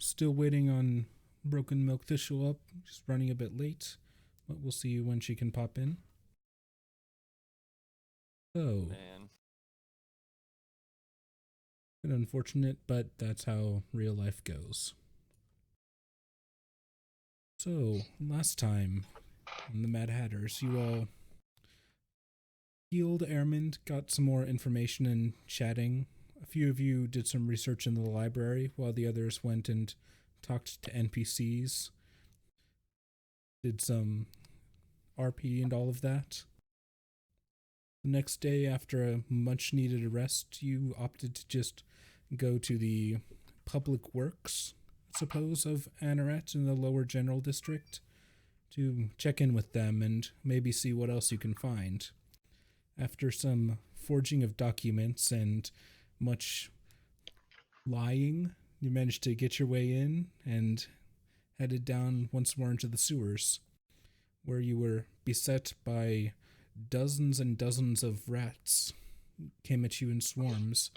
still waiting on Broken Milk to show up. She's running a bit late, but we'll see when she can pop in. So, Man. bit unfortunate, but that's how real life goes. So, last time on the Mad Hatters, you all healed Airmond, got some more information and chatting. A few of you did some research in the library, while the others went and talked to NPCs, did some RP and all of that. The next day, after a much needed rest, you opted to just go to the public works, I suppose, of Anaret in the lower general district to check in with them and maybe see what else you can find. After some forging of documents and much lying, you managed to get your way in and headed down once more into the sewers, where you were beset by dozens and dozens of rats came at you in swarms,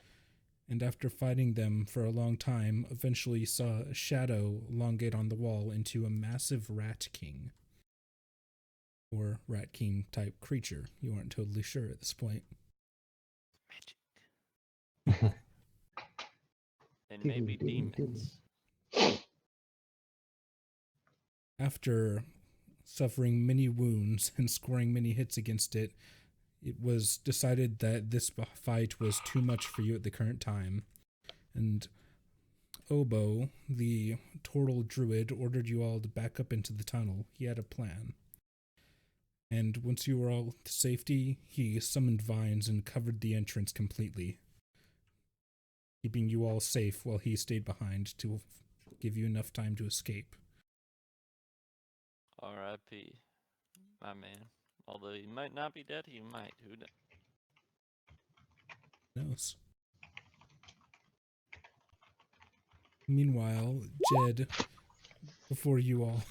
and after fighting them for a long time, eventually saw a shadow elongate on the wall into a massive rat king. Or rat king type creature. You aren't totally sure at this point. Magic. And maybe demons. After suffering many wounds and scoring many hits against it, it was decided that this fight was too much for you at the current time, and Obo, the Tortle Druid, ordered you all to back up into the tunnel. He had a plan. And once you were all to safety, he summoned vines and covered the entrance completely, keeping you all safe while he stayed behind to give you enough time to escape. R.I.P. My man. Although he might not be dead, he might. Who knows? Meanwhile, Jed, before you all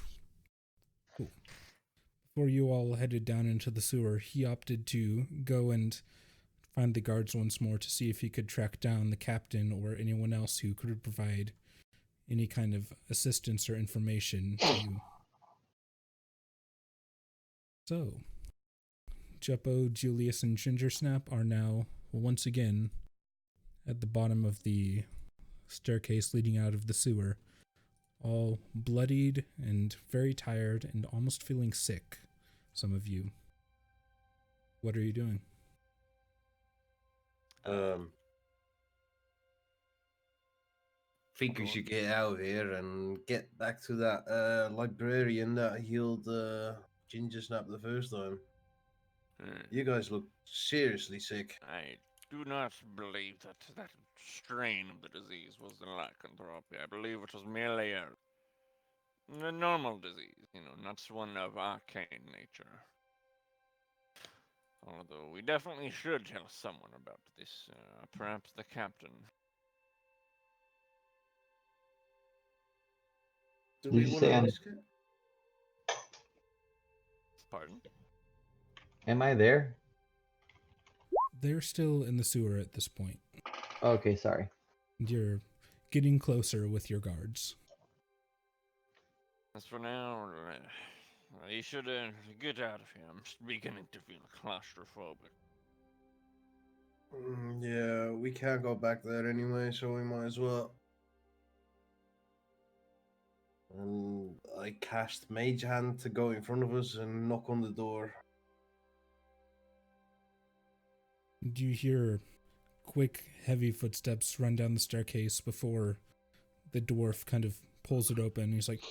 headed down into the sewer, he opted to go and find the guards once more to see if he could track down the captain or anyone else who could provide any kind of assistance or information to you. So, Juppo, Julius, and Gingersnap are now once again at the bottom of the staircase leading out of the sewer, all bloodied and very tired and almost feeling sick, some of you. What are you doing? Think we should get out of here and get back to that librarian that healed Gingersnap the first time. You guys look seriously sick. I do not believe that strain of the disease was the lycanthropy. I believe it was merely a normal disease, not one of arcane nature. Although we definitely should tell someone about this, perhaps the captain. Do we want to risk it? Pardon? Am I there? They're still in the sewer at this point. Okay, sorry. You're getting closer with your guards. As for now, you should get out of here. I'm beginning to feel claustrophobic. Yeah, we can't go back there anyway, so we might as well. And I cast Mage Hand to go in front of us and knock on the door. Do you hear quick, heavy footsteps run down the staircase before the dwarf kind of pulls it open? He's like,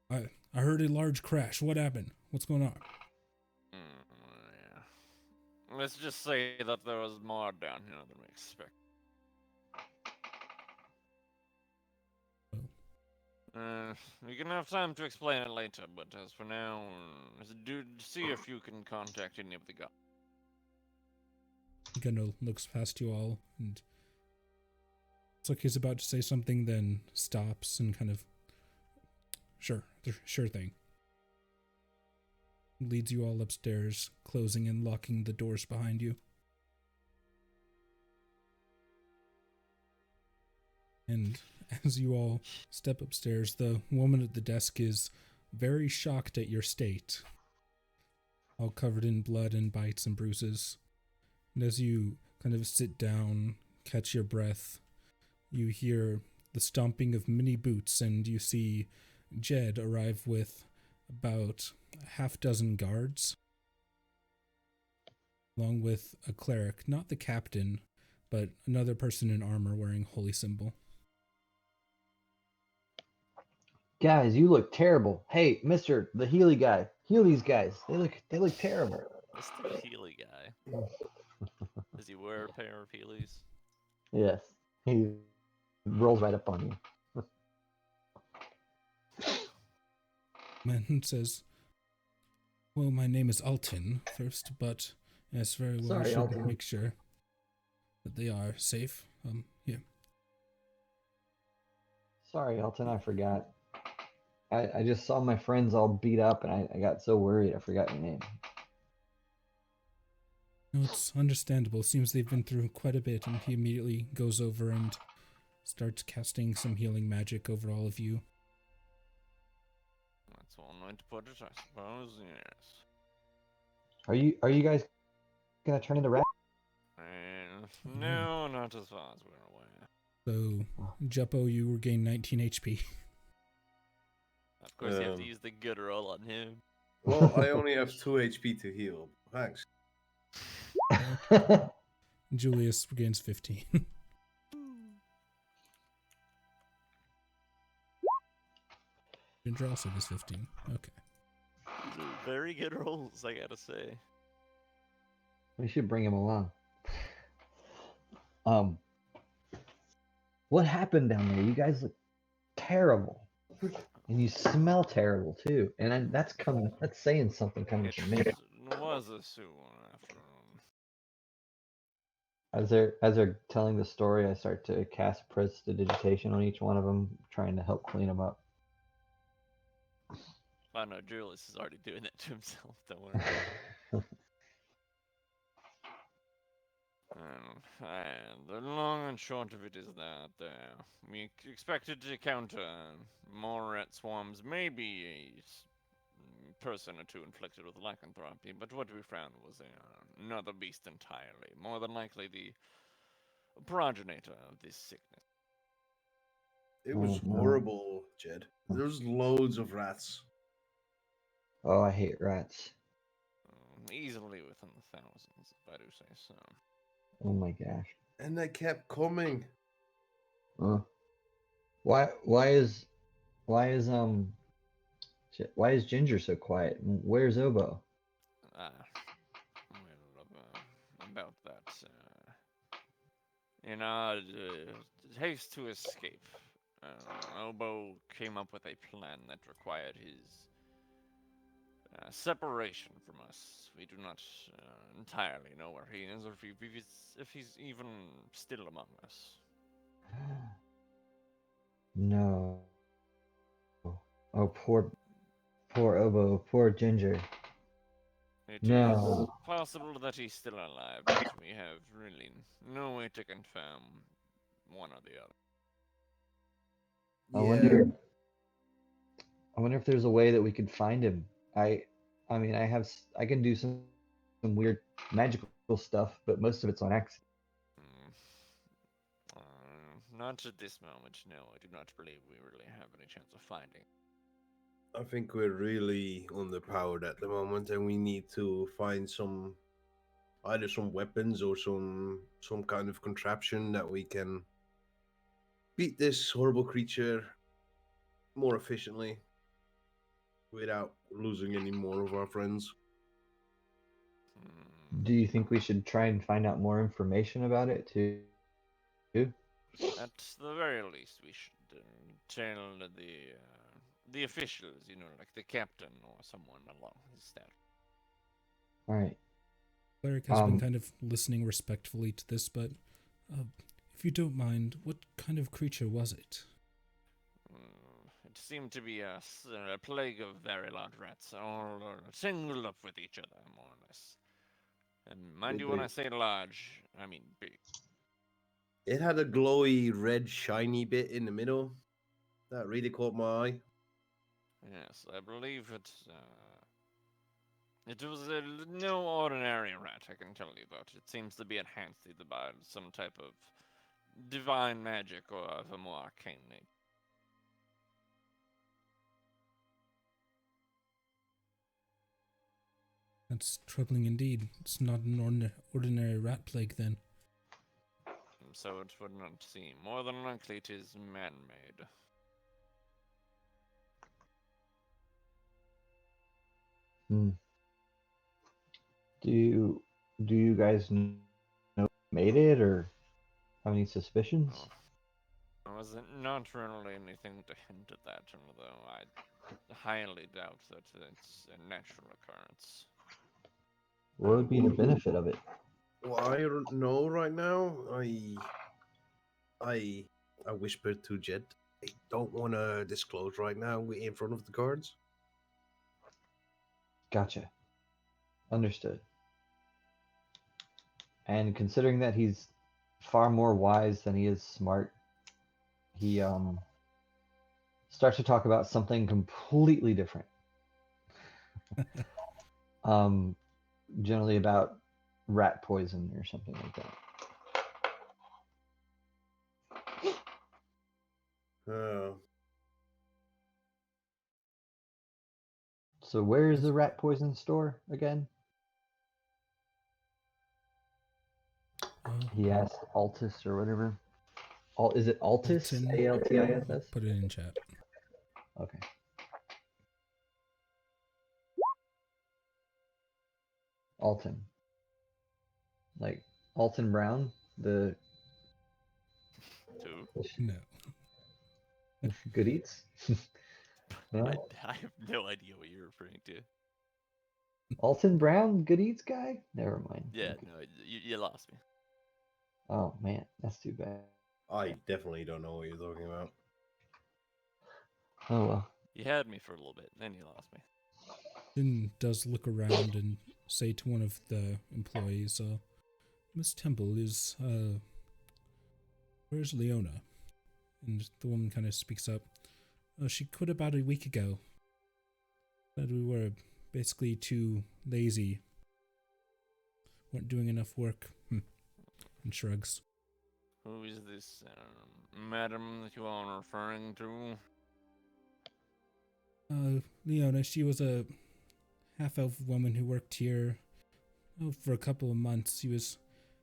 I heard a large crash. What happened? What's going on? Yeah. Let's just say that there was more down here than we expected. We can have time to explain it later, but as for now, do see if you can contact any of the guys. Gunnar looks past you all, and it's like he's about to say something, then stops and kind of, sure thing. Leads you all upstairs, closing and locking the doors behind you. And As you all step upstairs, the woman at the desk is very shocked at your state, all covered in blood and bites and bruises. And as you kind of sit down, catch your breath, you hear the stomping of many boots, and you see Jed arrive with about a half dozen guards, along with a cleric, not the captain, but another person in armor wearing holy symbol. Guys, you look terrible. Hey, Mister, the Healy guy, heal these guys. They look terrible. Mr. Healy guy. Does he wear a pair of Heelys? Yes, he rolls right up on you. Man says, "Well, my name is Alton first, but yes, very well. Sorry, I should Alton. make sure that they are safe. Here. Sorry, Elton, I forgot. I just saw my friends all beat up, and I got so worried I forgot your name. No, it's understandable. Seems they've been through quite a bit." And he immediately goes over and starts casting some healing magic over all of you. That's one way to put it, I suppose, yes. Are you guys gonna turn into rats? No, not as far as we're aware. So, Jeppo, you regain 19 HP. Of course, you have to use the good roll on him. Well, I only have 2 HP to heal. Thanks. Julius regains 15. Ginger also does 15. Okay. These are very good rolls, I gotta say. We should bring him along. What happened down there? You guys look terrible, and you smell terrible too. And that's saying something coming It from me. was a sewer after all. As they're telling the story, I start to cast prestidigitation on each one of them, trying to help clean them up. Oh no, Julius is already doing that to himself, don't worry. And the long and short of it is that we expected to counter more rat swarms, maybe a person or two inflicted with lycanthropy, but what we found was another beast entirely, more than likely the progenitor of this sickness. It was Oh, no. horrible, Jed. There's loads of rats. Oh, I hate rats. Easily within the thousands, if I do say so. Oh my gosh. And they kept coming. Why is Ginger so quiet? Where's Obo? About that. In our haste to escape, Obo came up with a plan that required his separation from us. We do not entirely know where he is, or if he's even still among us. No. Oh, poor Obo, poor Ginger. It No. is possible that he's still alive, but we have really no way to confirm one or the other. I wonder if there's a way that we could find him. I mean, I can do some weird magical stuff, but most of it's on accident. Not at this moment, no. I do not believe we really have any chance of finding. I think we're really underpowered at the moment, and we need to find either some weapons or some kind of contraption that we can beat this horrible creature more efficiently without losing any more of our friends. Do you think we should try and find out more information about it too? At the very least, we should tell the officials, like the captain or someone along his staff. All right. Cleric has been kind of listening respectfully to this, but if you don't mind, what kind of creature was it? It seemed to be a plague of very large rats, all singled up with each other, more or less. And mind you, when I say large, I mean big. It had a glowy red shiny bit in the middle that really caught my eye. Yes, I believe it. It was no ordinary rat, I can tell you that. It seems to be enhanced either by some type of divine magic or of a more arcane nature. That's troubling indeed. It's not an ordinary rat plague then. So it would not seem. More than likely it is man-made. Hmm. Do you guys know who made it or have any suspicions? Oh. Was it not really anything to hint at that, although I highly doubt that it's a natural occurrence. What would be the benefit of it? Well, I don't know right now. I whispered to Jet. I don't want to disclose right now. We're in front of the cards. Gotcha. Understood. And considering that he's far more wise than he is smart, he starts to talk about something completely different. Generally about rat poison or something like that. So where is the rat poison store again? He asked Altis or whatever. Is it Altis? Alton. Altis? Put it in chat. Okay. Alton. Like Alton Brown, the Two? No. Good Eats? No? I have no idea what you're referring to. Alton Brown, Good Eats guy? Never mind. Yeah, Okay. no, you lost me. Oh man, that's too bad. I definitely don't know what you're talking about. Oh well. You had me for a little bit, then you lost me. Finn does look around and say to one of the employees, Miss Temple is, where's Leona? And the woman kind of speaks up. She quit about a week ago. Said we were basically too lazy. Weren't doing enough work. And shrugs. Who is this madam that you are referring to? Leona, she was a half-elf woman who worked here for a couple of months. She was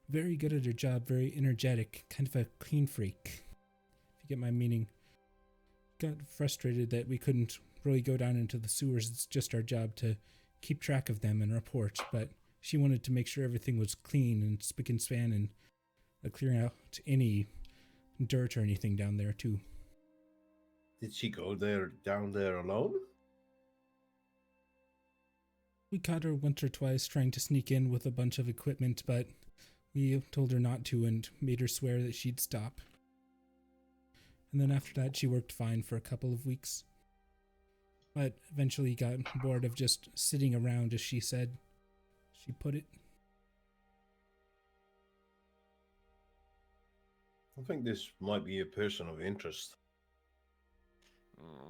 very good at her job, very energetic, kind of a clean freak, if you get my meaning. Got frustrated that we couldn't really go down into the sewers. It's just our job to keep track of them and report, but she wanted to make sure everything was clean and spick and span and clearing out any dirt or anything down there too. Did she go down there alone? We caught her once or twice trying to sneak in with a bunch of equipment, but we told her not to and made her swear that she'd stop. And then after that, she worked fine for a couple of weeks. But eventually got bored of just sitting around, as she said. She put it. I think this might be a person of interest.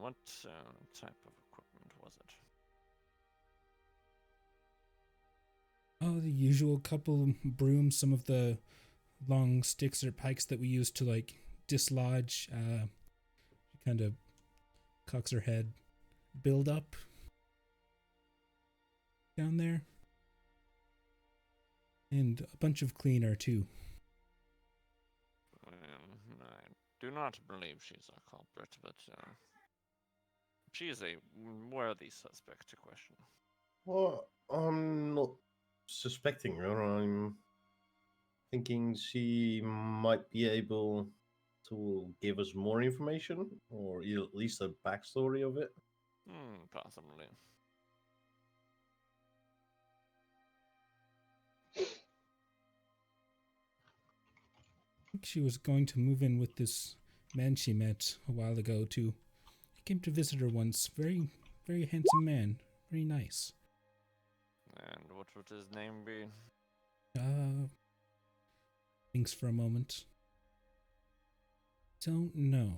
What type of equipment was it? Oh, the usual couple brooms, some of the long sticks or pikes that we use to, like, dislodge, she kind of cocks her head, build up down there. And a bunch of cleaner, too. I do not believe she's a culprit, but she is a worthy suspect to question. Well, I'm not suspecting her. I'm thinking she might be able to give us more information, or at least a backstory of it. Possibly. I think she was going to move in with this man she met a while ago, too. He came to visit her once. Very, very handsome man. Very nice. And what would his name be? Thinks for a moment. don't know.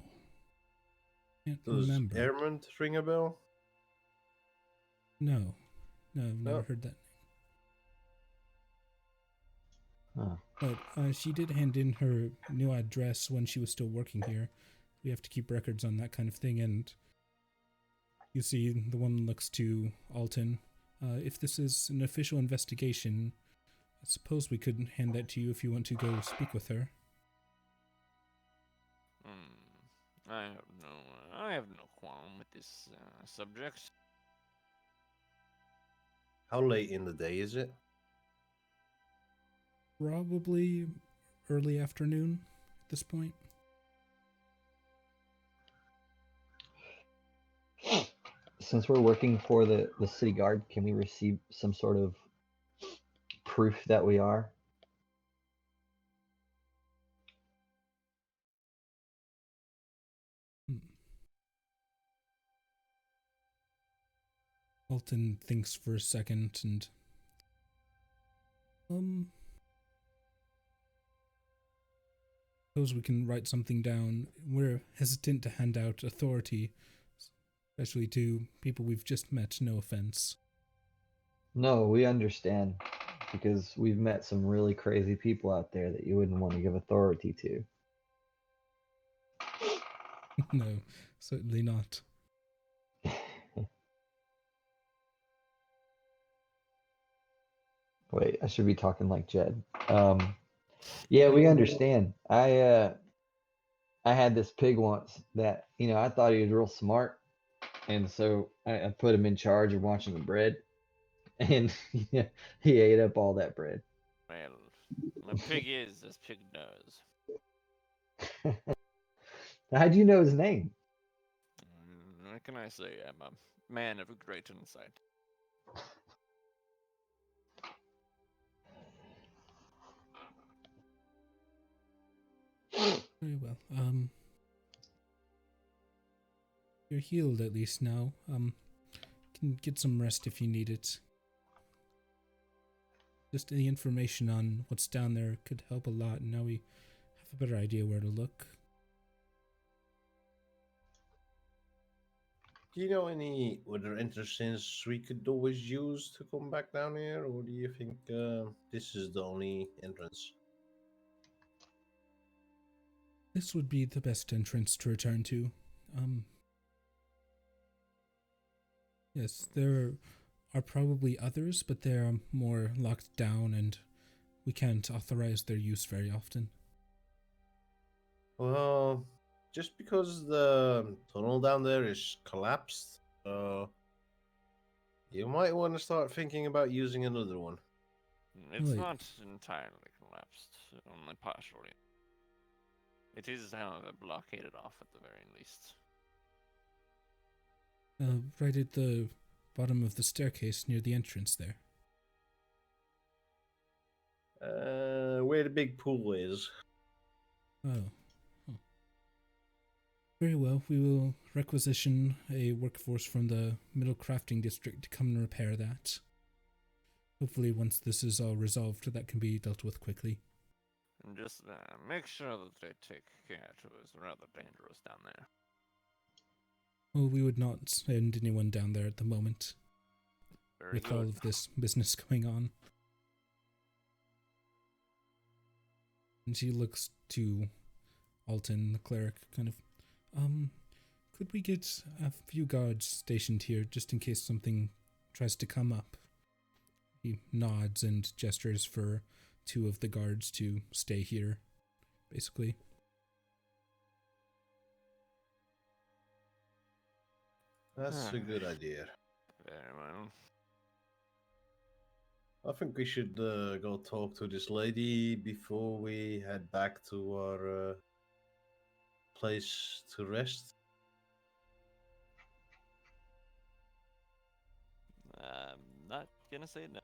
Can't Does remember. Airmont ring a bell? No. No, I've never No. heard that. Huh. But she did hand in her new address when she was still working here. We have to keep records on that kind of thing, and you see the woman looks to Alton. If this is an official investigation, I suppose we could hand that to you if you want to go speak with her. I have no qualm with this subject. How late in the day is it? Probably early afternoon at this point. Since we're working for the city guard, can we receive some sort of proof that we are? Alton thinks for a second and suppose we can write something down. We're hesitant to hand out authority, especially to people we've just met, no offense. No, we understand, because we've met some really crazy people out there that you wouldn't want to give authority to. No, certainly not. Wait, I should be talking like Jed. Yeah, we understand. I had this pig once that, I thought he was real smart, and so I put him in charge of watching the bread, and he ate up all that bread. Well, a pig is as pig does. How'd you know his name? What can I say? I'm a man of great insight. Very well. You're healed at least now. Can get some rest if you need it. Just any information on what's down there could help a lot, and now we have a better idea where to look. Do you know any other entrances we could always use to come back down here, or do you think this is the only entrance? This would be the best entrance to return to. Yes, there are probably others, but they are more locked down and we can't authorize their use very often. Well, just because the tunnel down there is collapsed, you might want to start thinking about using another one. It's Right. not entirely collapsed, only partially. It is, however, blockaded off at the very least. Right at the bottom of the staircase near the entrance there. Where the big pool is. Oh. Very well, we will requisition a workforce from the Middle Crafting District to come and repair that. Hopefully once this is all resolved, that can be dealt with quickly. And just make sure that they take care to it's rather dangerous down there. Well, we would not send anyone down there at the moment, Very with good. all of this business going on. And she looks to Alton, the cleric, kind of, could we get a few guards stationed here just in case something tries to come up? He nods and gestures for two of the guards to stay here, basically. That's a good idea. Very well. I think we should go talk to this lady before we head back to our place to rest. Not gonna say no.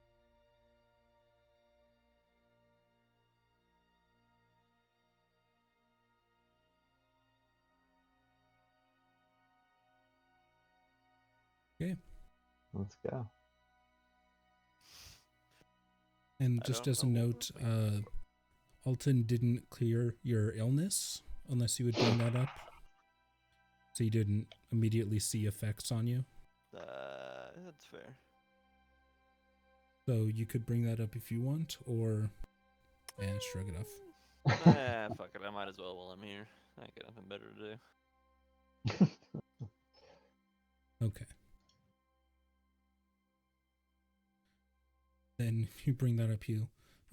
Okay. Let's go. And I just don't as a know what note, we're waiting Alton didn't clear your illness. unless you would bring that up. So you didn't immediately see effects on you. That's fair. So you could bring that up if you want, or shrug it off. Fuck it. I might as well while I'm here. I got nothing better to do. Okay. Then if you bring that up,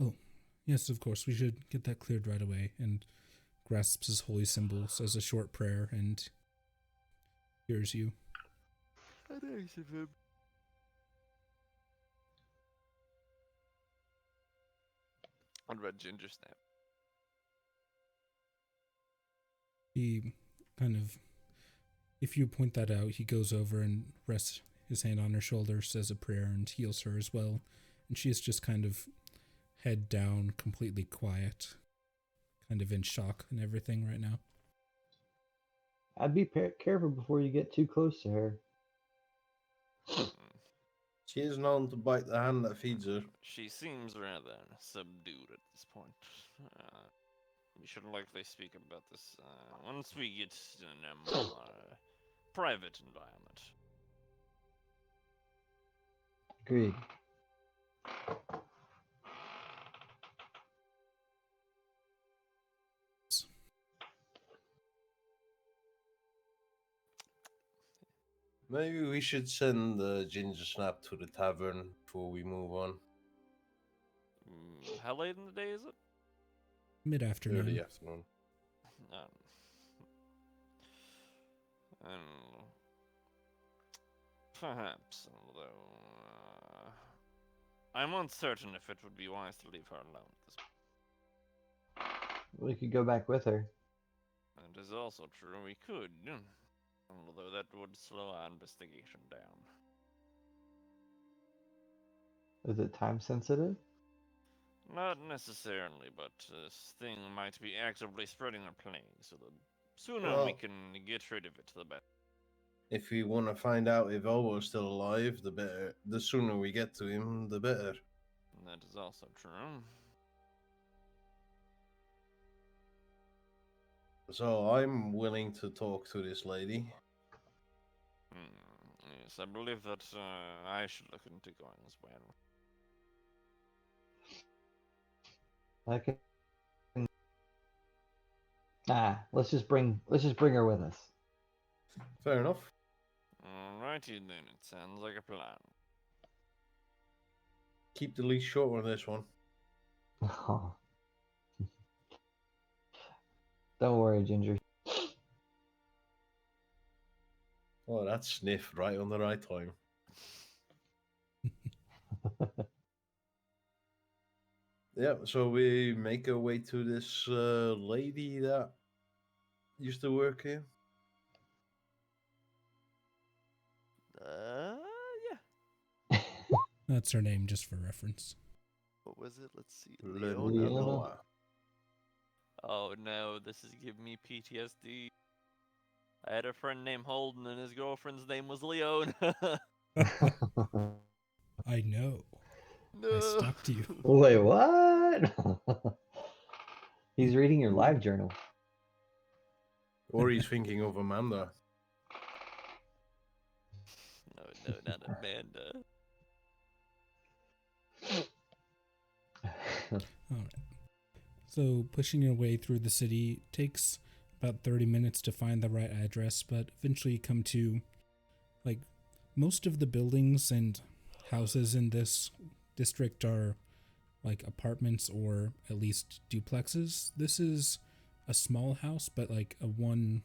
oh, yes, of course, we should get that cleared right away, and grasps his holy symbol, says a short prayer, and hears you. Nice of him. What about Ginger Snap? He kind of, if you point that out, he goes over and rests his hand on her shoulder, says a prayer, and heals her as well. And she is just kind of head down, completely quiet, kind of in shock and everything right now. I'd be careful before you get too close to her. She is known to bite the hand that feeds her. She seems rather subdued at this point. We should likely speak about this once we get in a more private environment. Agreed. Maybe we should send Ginger Snap to the tavern before we move on. How late in the day is it? Mid-afternoon. Early afternoon. Perhaps, although I'm uncertain if it would be wise to leave her alone at this point. We could go back with her. It is also true we could, although that would slow our investigation down. Is it time sensitive? Not necessarily, but this thing might be actively spreading a plague, so the sooner we can get rid of it, the better. If we want to find out if Obo's still alive, the better. The sooner we get to him, the better. That is also true. So I'm willing to talk to this lady. Yes, I believe that I should look into going as well. Okay. Let's just bring her with us. Fair enough. Alrighty then, it sounds like a plan. Keep the leash short on this one. Oh. Don't worry, Ginger. Oh, that sniff right on the right time. Yeah, so we make our way to this lady that used to work here. Yeah. That's her name, just for reference. What was it? Let's see. Leona. Oh no, this is giving me PTSD. I had a friend named Holden, and his girlfriend's name was Leona. I know. No. I stalked you. Wait, what? He's reading your live journal. Or he's thinking of Amanda. No, not Amanda. Alright. So pushing your way through the city takes about 30 minutes to find the right address, but eventually you come to, like, most of the buildings and houses in this district are like apartments or at least duplexes. This is a small house, but like a one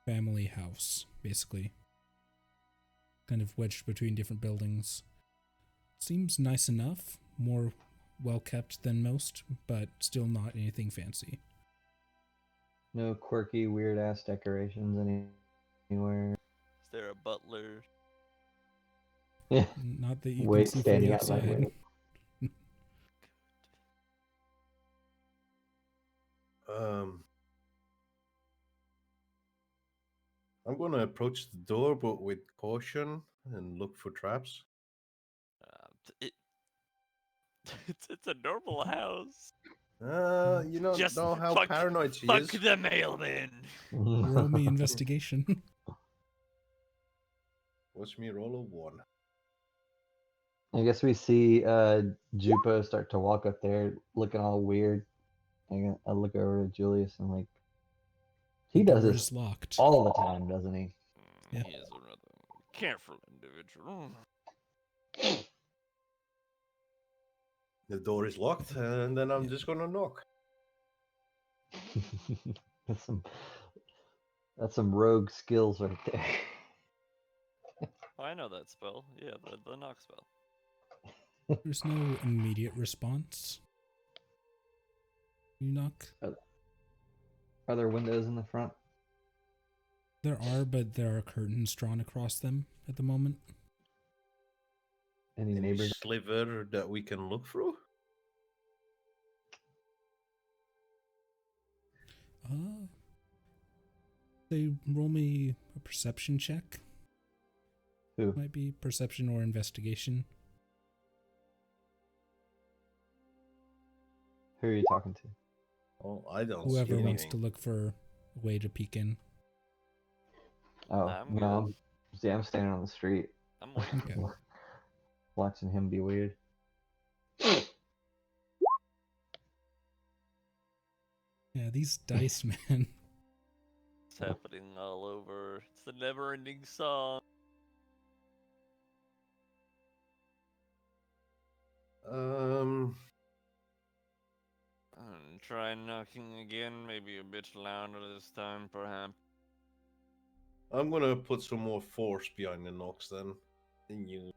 family house, basically. Kind of wedged between different buildings. Seems nice enough, more well kept than most, but still not anything fancy. No quirky, weird ass decorations anywhere. Is there a butler? Yeah. Not that you Wait, can see from standing the out my outside. window. I'm gonna approach the door, but with caution and look for traps. It's a normal house. You don't Just know how fuck, paranoid she fuck is. the mailman. Roll me investigation. Watch me roll a 1. I guess we see Jupo start to walk up there looking all weird. I look over at Julius and like, he The does door this is locked. all the time, doesn't he? Yeah. He is a rather careful individual. The door is locked, and then I'm Yeah. just gonna knock. that's some rogue skills right there. Oh, I know that spell. Yeah, the knock spell. There's no immediate response. You knock. Are there windows in the front? There are, but there are curtains drawn across them at the moment. Any Any neighbors? sliver that we can look through? They roll me a perception check. Who? Might be perception or investigation. Who are you talking to? Oh, I don't Whoever see wants anything. to look for a way to peek in. Oh, I'm no. I'm standing on the street I'm waiting. Okay. watching him be weird. Yeah, these dice, man. It's happening all over. It's the never-ending song. Try knocking again, maybe a bit louder this time, perhaps. I'm gonna put some more force behind the knocks then, and use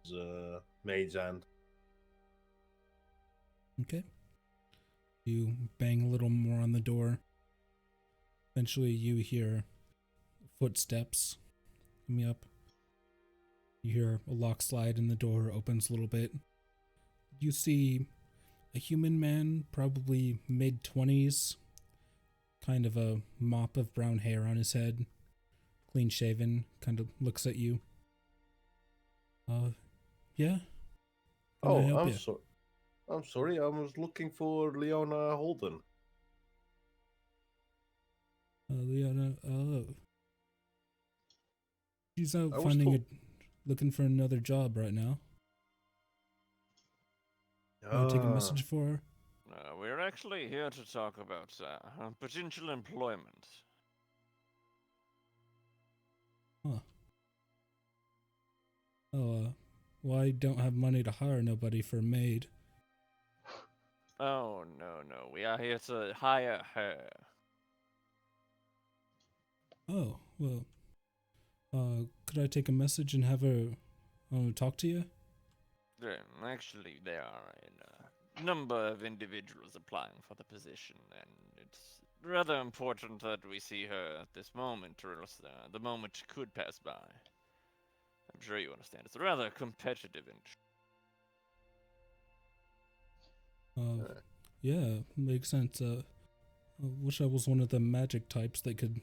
Mage Hand. Okay. You bang a little more on the door. Eventually, you hear footsteps coming up. You hear a lock slide and the door opens a little bit. You see a human man, probably mid-20s, kind of a mop of brown hair on his head, clean shaven, kind of looks at you. Yeah? Can I help ya? I'm sorry. I was looking for Leona Holden. Leona, she's out I was finding told- looking for another job right now. Take a message for her. We're actually here to talk about potential employment. Huh. Oh, well, I don't have money to hire nobody for a maid. Oh, no. We are here to hire her. Oh, well, could I take a message and have her talk to you? Actually, there are a number of individuals applying for the position, and it's rather important that we see her at this moment, or else the moment could pass by. I'm sure you understand. It's a rather competitive industry. Yeah, makes sense. I wish I was one of the magic types that could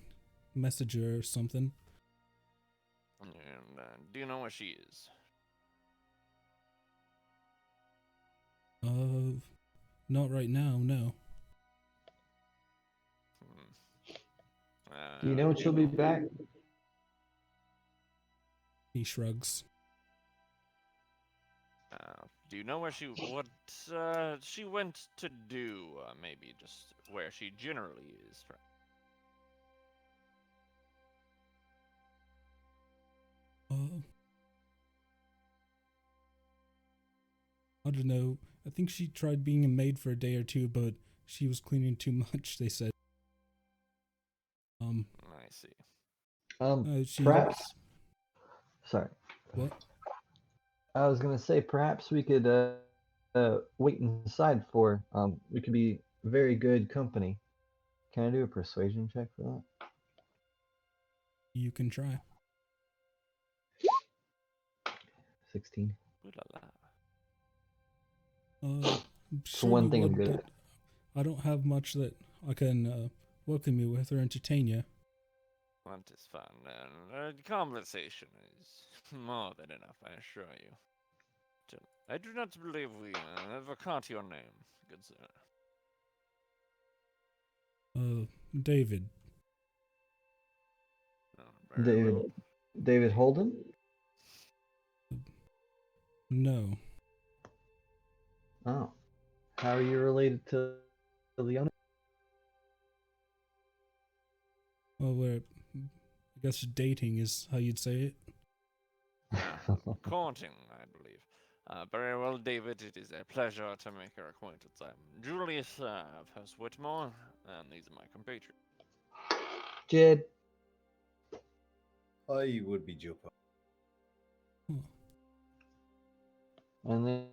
message her or something. And do you know where she is? Not right now, no. Do you know when she'll be back? He shrugs. Do you know where what she went to do? Maybe just where she generally is. I don't know. I think she tried being a maid for a day or two, but she was cleaning too much, they said. I see. Perhaps. Sorry. What? I was gonna say perhaps we could wait inside for we could be very good company. Can I do a persuasion check for that? You can try. 16. Ooh la I'm It's sure one you thing I'm would, good but I don't have much that I can welcome you with or entertain you. That is fun. And conversation is more than enough, I assure you. I do not believe we have caught your name, good sir. David. Oh, very David, well. David Holden? No. Oh. How are you related to the owner? Well, we're, I guess dating is how you'd say it. Courting, I believe. Very well, David. It is a pleasure to make your acquaintance. I'm Julius of House Whitmore, and these are my compatriots. Jed. I would be Jupa. Huh. And then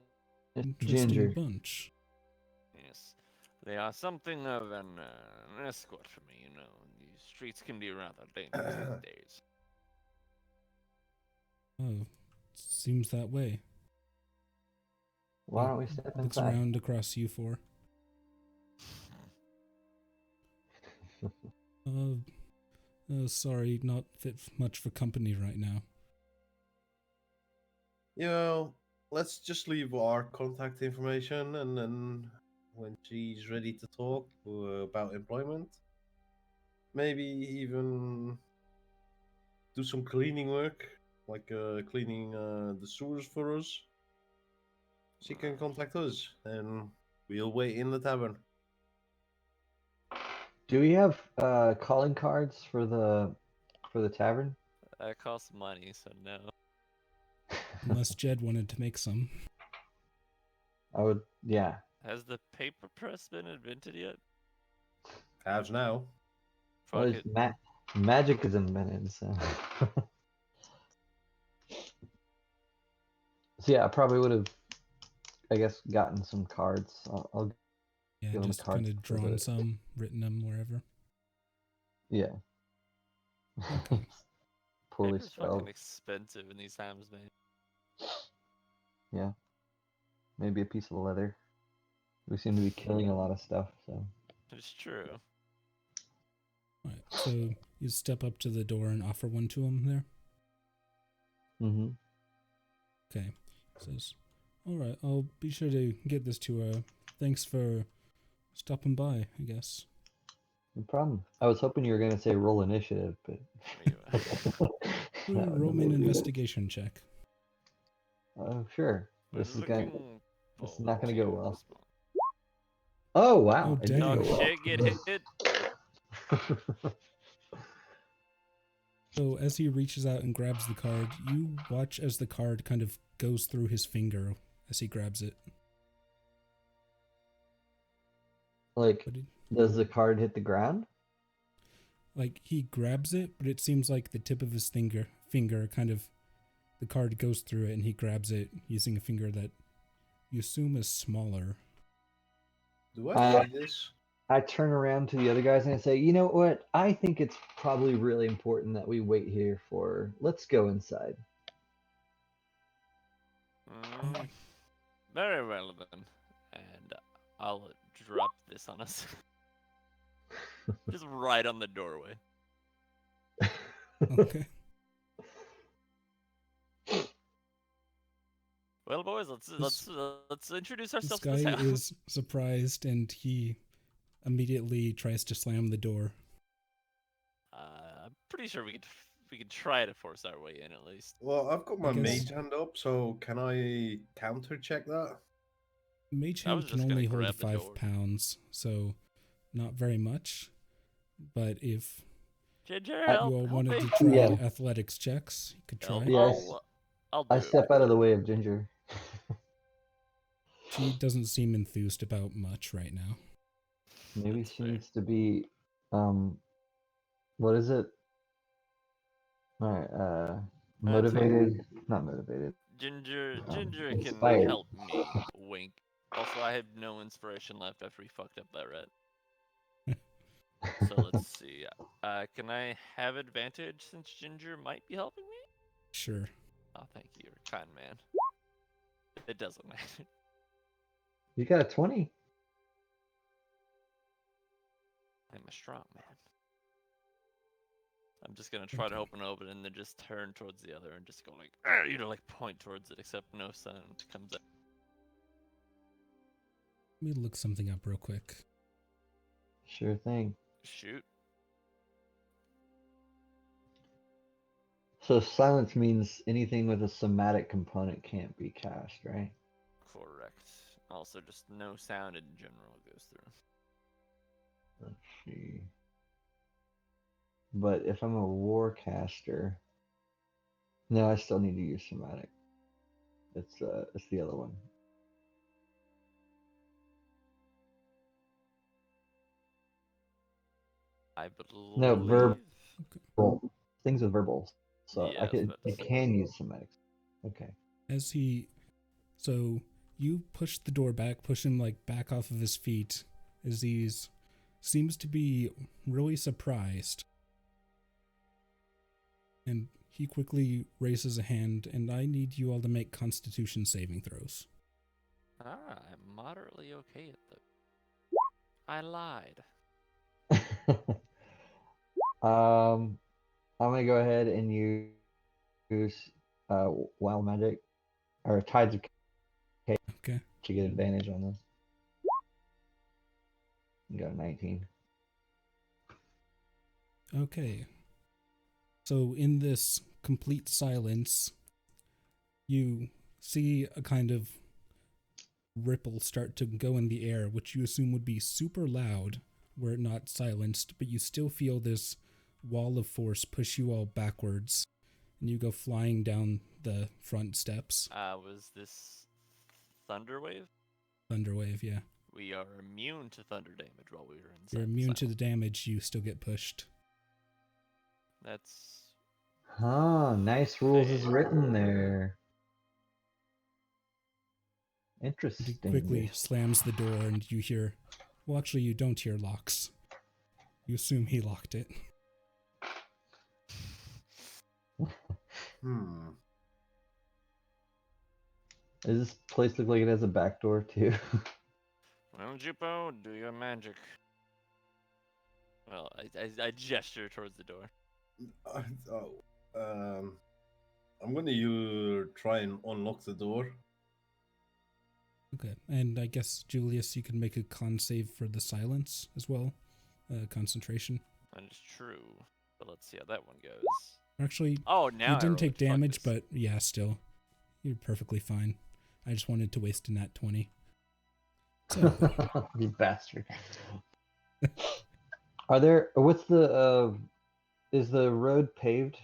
Interesting Ginger. bunch. Yes, they are something of an escort for me. You know, the streets can be rather dangerous these days. Oh, seems that way. Why don't we step Looks inside? around across you four. Sorry, not fit much for company right now. You know, let's just leave our contact information, and then when she's ready to talk about employment, maybe even do some cleaning work, like cleaning the sewers for us. She can contact us, and we'll wait in the tavern. Do we have calling cards for the tavern? That costs money, so no. Unless Jed wanted to make some. I would, yeah. Has the paper press been invented yet? Halves now. Well, Fuck it's it. magic is invented, so. So yeah, I probably would have, I guess, gotten some cards. I'll Yeah, give him the just kind cards of for drawn the- some, written them wherever. Yeah. Okay. Poorly Paper's spelled. fucking expensive in these times, man. Yeah. Maybe a piece of leather. We seem to be killing a lot of stuff, so. It's true. Alright, so you step up to the door and offer one to him there? Mm-hmm. Okay. Says, alright, I'll be sure to get this to her. Thanks for stopping by, I guess. No problem. I was hoping you were gonna say roll initiative, but. That Roll would've me an made me- investigation check. Oh, sure. We're This is gonna. looking this is not gonna forward go to well. this one. Oh wow! Oh, It did dang. go Oh well. shit, get hit. So as he reaches out and grabs the card, you watch as the card kind of goes through his finger as he grabs it. Like, But it, does the card hit the ground? like he grabs it, but it seems like the tip of his finger kind of, the card goes through it and he grabs it using a finger that you assume is smaller. Do I see this? I turn around to the other guys and I say, you know what? I think it's probably really important that we wait here for her. Let's go inside. Mm, very well then. And I'll drop this on us. Just right on the doorway. Okay. Well, boys, let's introduce This ourselves to guy this house. is surprised and he immediately tries to slam the door. I'm pretty sure we could try to force our way in at least. Well, I've got my guess- mage hand up, so can I counter check that? Mage I was hand can just gonna only hold grab the 5 door. pounds, so not very much. But if Ginger, you help, all help wanted me. to try Yeah. athletics checks, you could try. Help, Yes. I'll do I it. step out of the way of Ginger. She doesn't seem enthused about much right now. Maybe That's she fair. needs to be, what is it? All right, motivated. Not motivated. Ginger can inspired. help me. Wink. Also, I have no inspiration left after we fucked up that rat. So let's see. Can I have advantage since Ginger might be helping me? Sure. Oh, thank you. You're a kind man. It doesn't matter. You got a 20. I'm a strong man. I'm just gonna try to open and then just turn towards the other and just go like, you know, like point towards it, except no sound comes out. Let me look something up real quick. Sure thing. Shoot. So silence means anything with a somatic component can't be cast, right? Correct. Also, just no sound in general goes through. Let's see. But if I'm a warcaster, no, I still need to use somatic. It's the other one. I believe. No, verbal things with verbal. So Yeah, I was you about to say. can use somatics. Okay. So you push the door back, push him like back off of his feet. Aziz seems to be really surprised. And he quickly raises a hand, and I need you all to make Constitution saving throws. I'm moderately okay at that. I lied. I'm gonna go ahead and use wild magic or tides of Okay. to get advantage on this. You got a 19. Okay. So in this complete silence, you see a kind of ripple start to go in the air, which you assume would be super loud were it not silenced, but you still feel this wall of force push you all backwards, and you go flying down the front steps. Was this Thunderwave? Thunderwave, yeah. We are immune to thunder damage while we were inside. You're the immune to the silence. damage, you still get pushed. That's Huh, nice rules is written there. He Interesting. quickly slams the door, and you hear... Well, actually, you don't hear locks. You assume he locked it. Hmm. Does this place look like it has a back door too? Well, Jupo, do your magic. Well, I gesture towards the door. I'm gonna try and unlock the door. Okay, and I guess, Julius, you can make a con save for the silence as well. Concentration. That is true. But let's see how that one goes. Actually, Oh, now you I didn't rolled. take Fuck damage, this. but yeah, still. You're perfectly fine. I just wanted to waste a nat 20. So, You bastard. Are there? What's the? Is the road paved?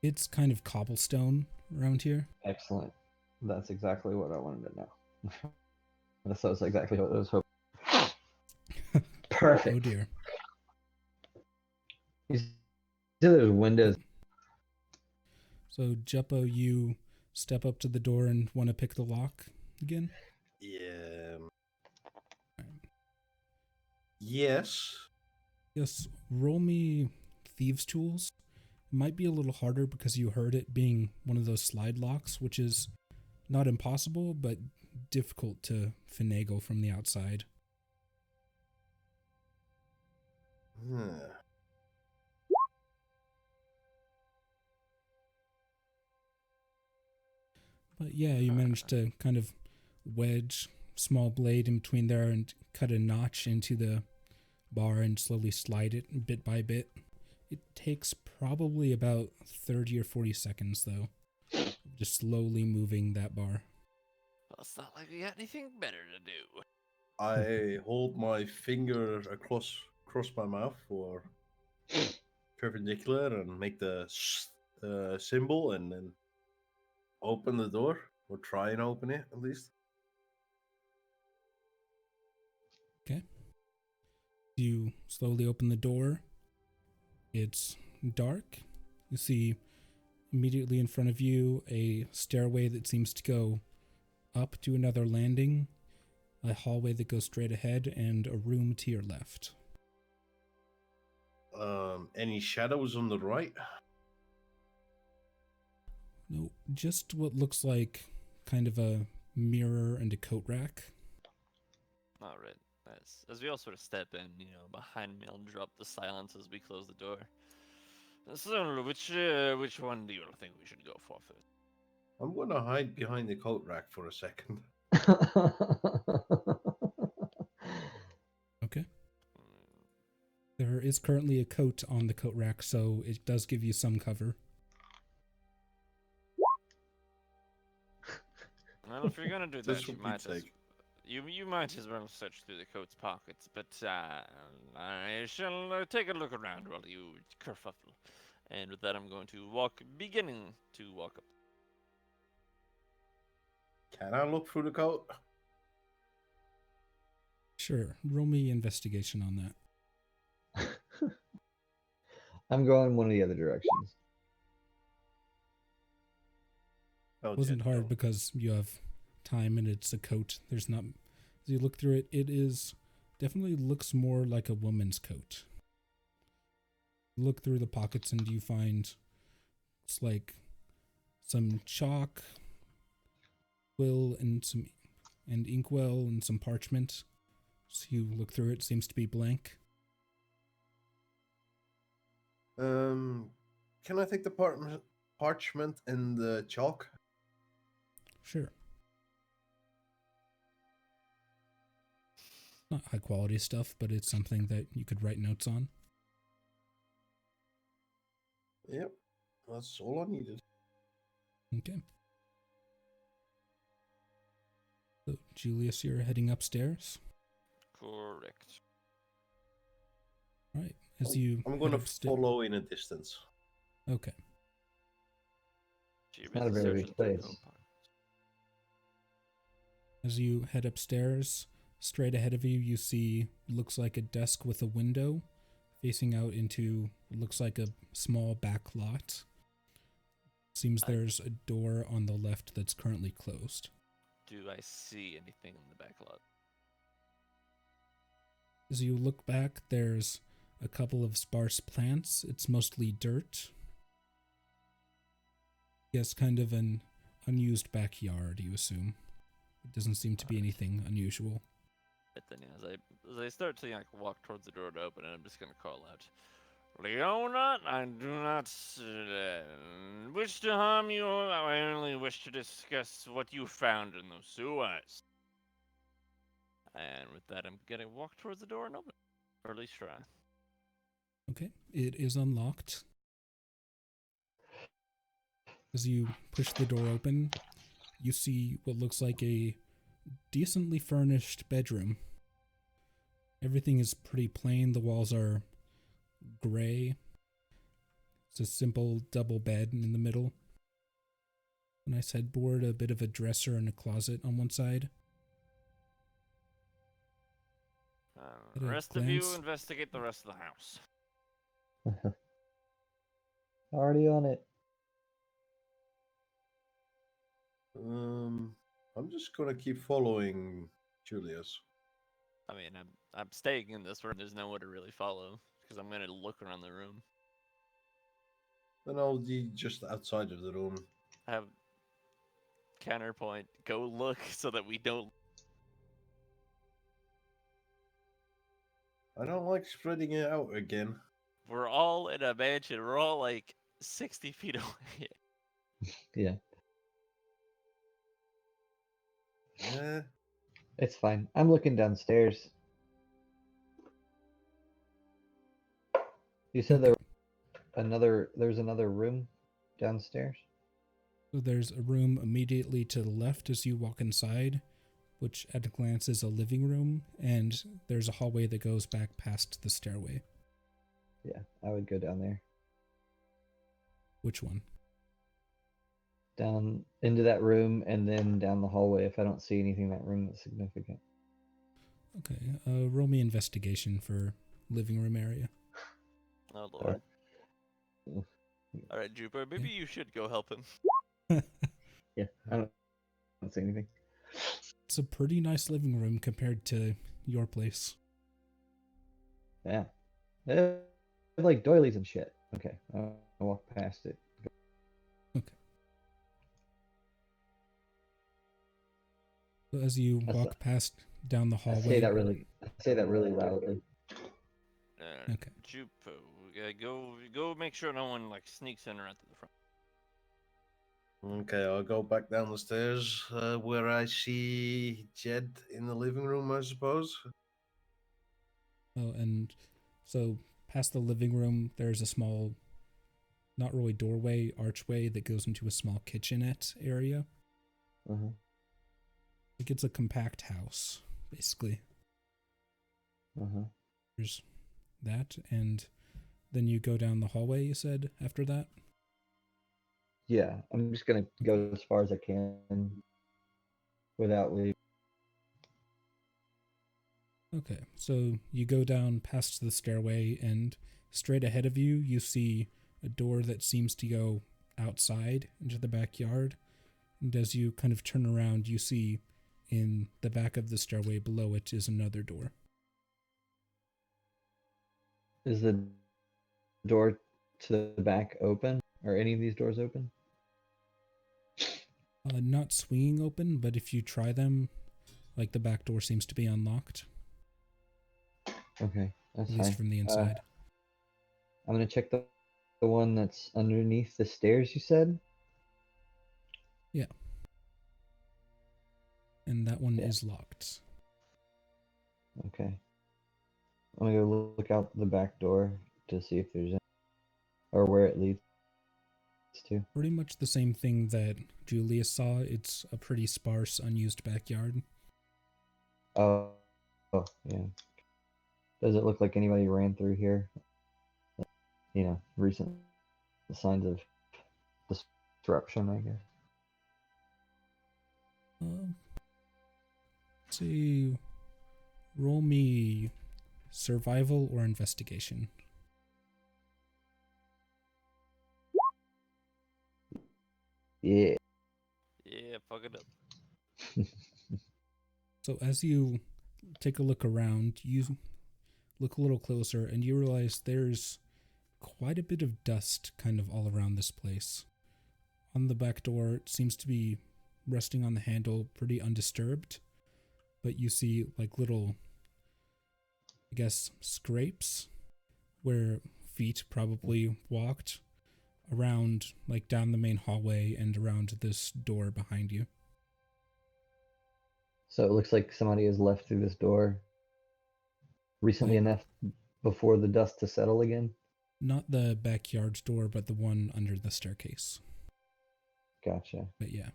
it's kind of cobblestone around here. Excellent. That's exactly what I wanted to know. That's exactly what I was hoping. Perfect. Oh dear. You see those windows? So, Jeppo, you step up to the door and want to pick the lock again? Yeah. Yes. Yes, roll me Thieves' Tools. It might be a little harder because you heard it being one of those slide locks, which is not impossible, but difficult to finagle from the outside. Huh. But yeah, you managed to kind of wedge small blade in between there and cut a notch into the bar and slowly slide it bit by bit. It takes probably about 30 or 40 seconds though, just slowly moving that bar. Well, it's not like we got anything better to do. I hold my finger across my mouth for perpendicular and make the symbol and then open the door or try and open it at least. Okay. You slowly open the door. It's dark. You see immediately in front of you a stairway that seems to go up to another landing, a hallway that goes straight ahead, and a room to your left. Any shadows on the right? No, just what looks like kind of a mirror and a coat rack. All right. As we all sort of step in, behind me, I'll drop the silence as we close the door. So, which one do you think we should go for first? I'm gonna hide behind the coat rack for a second. Okay. There is currently a coat on the coat rack, so it does give you some cover. Well, if you're gonna do Just that, for Pete's sake. you might as well search through the coat's pockets. But I shall take a look around while you kerfuffle. And with that, I'm going to beginning to walk up. Can I look through the coat? Sure, roll me investigation on that. I'm going one of the other directions. Oh, It wasn't Jed, hard no. because you have time and it's a coat. There's not. As you look through it, it is definitely looks more like a woman's coat. Look through the pockets and you find it's like some chalk, quill, and inkwell and some parchment. So you look through it, seems to be blank. Can I take the parchment and the chalk? Sure. Not high quality stuff, but it's something that you could write notes on. Yep, that's all I needed. Okay. So, Julius, you're heading upstairs. Correct. Right. As you I'm head gonna upstairs. follow in a distance. Okay. She not a was very big searching through place. coat pockets. As you head upstairs, straight ahead of you, you see looks like a desk with a window facing out into looks like a small back lot. Seems there's a door on the left that's currently closed. Do I see anything in the back lot? As you look back, there's a couple of sparse plants. It's mostly dirt. Yes, kind of an unused backyard, you assume. It doesn't seem to be anything unusual. But then, yeah, as I start to walk towards the door to open it, I'm just gonna call out, Leona, I do not wish to harm you. I only wish to discuss what you found in those sewers. And with that, I'm gonna walk towards the door and open it, or at least try. Okay, it is unlocked. As you push the door open, you see what looks like a decently furnished bedroom. Everything is pretty plain. The walls are gray. It's a simple double bed in the middle. A nice headboard, a bit of a dresser, and a closet on one side. At The a rest of you glance- investigate the rest of the house. Already on it. I'm just gonna keep following Julius. I mean, I'm staying in this room. There's nowhere to really follow because I'm gonna look around the room. Then I'll be just outside of the room. I have counterpoint. Go look so that we don't. I don't like spreading it out again. We're all in a mansion. We're all like 60 feet away. Yeah, Yeah. it's fine. I'm looking downstairs. You said there's another room downstairs? So there's a room immediately to the left as you walk inside, which at a glance is a living room, and there's a hallway that goes back past the stairway. Yeah, I would go down there. Which one? Down into that room and then down the hallway if I don't see anything in that room that's significant. Okay, roll me investigation for living room area. Oh lord. Mm. All right, Jupiter. Maybe you should go help him. Yeah, I don't see anything. It's a pretty nice living room compared to your place. Yeah. They have like doilies and shit. Okay, I'll walk past it. So as you That's walk past down the I hallway, say that really loudly. Okay. Jupiter, go make sure no one like sneaks in or out to the front. Okay, I'll go back down the stairs where I see Jed in the living room, I suppose. Oh, and so past the living room, there's a small, not really doorway, archway that goes into a small kitchenette area. Uh-huh. Like it's a compact house, basically. Uh-huh. There's that, and then you go down the hallway, you said, after that? Yeah, I'm just gonna go as far as I can without leaving. Okay, so you go down past the stairway, and straight ahead of you, you see a door that seems to go outside into the backyard. And as you kind of turn around, you see in the back of the stairway below it is another door. Is the door to the back open? Are any of these doors open? Not swinging open, but if you try them, like the back door seems to be unlocked, Okay, that's at least fine. from the inside. I'm gonna check the one that's underneath the stairs you said? Yeah. And that one Yeah. is locked. Okay. I'm gonna go look out the back door to see if there's any, or where it leads to. Pretty much the same thing that Julius saw. It's a pretty sparse, unused backyard. Oh, yeah. Does it look like anybody ran through here? You know, recent signs of disruption, I guess. Let's see. Roll me survival or investigation. Yeah. Yeah, fuck it up. So as you take a look around, you look a little closer and you realize there's quite a bit of dust kind of all around this place. On the back door, it seems to be resting on the handle pretty undisturbed, but you see like little, I guess, scrapes where feet probably walked around, like down the main hallway and around this door behind you. So it looks like somebody has left through this door recently Like- enough before the dust to settle again. Not the backyard door, but the one under the staircase. Gotcha. But yeah.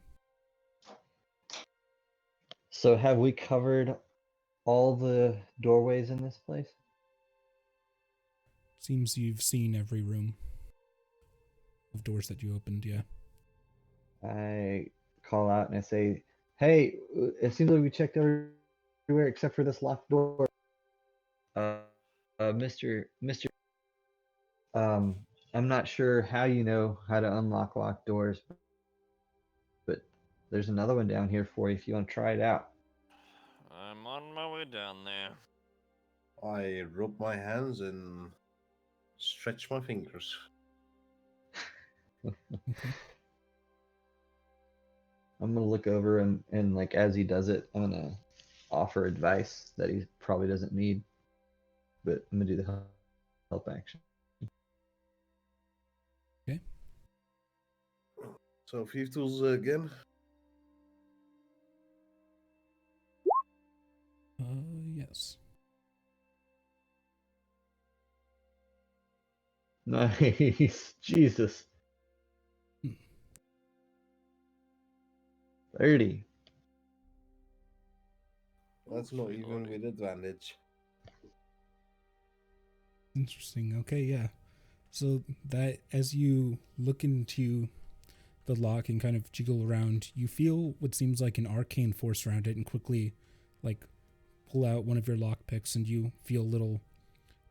So have we covered all the doorways in this place? Seems you've seen every room of doors that you opened, yeah. I call out and I say, "Hey, it seems like we checked everywhere except for this locked door." Mister, I'm not sure how you know how to unlock locked doors, but there's another one down here for you if you want to try it out. I'm on my way down there. I rub my hands and stretch my fingers. I'm gonna look over and like as he does it, I'm gonna offer advice that he probably doesn't need, but I'm gonna do the help action. So, Thief Tools again. Yes. Nice, Jesus. Hmm. 30. That's not Sweet even lordy. with advantage. Interesting. Okay, yeah. So that as you look into the lock and kind of jiggle around, you feel what seems like an arcane force around it and quickly like pull out one of your lock picks and you feel a little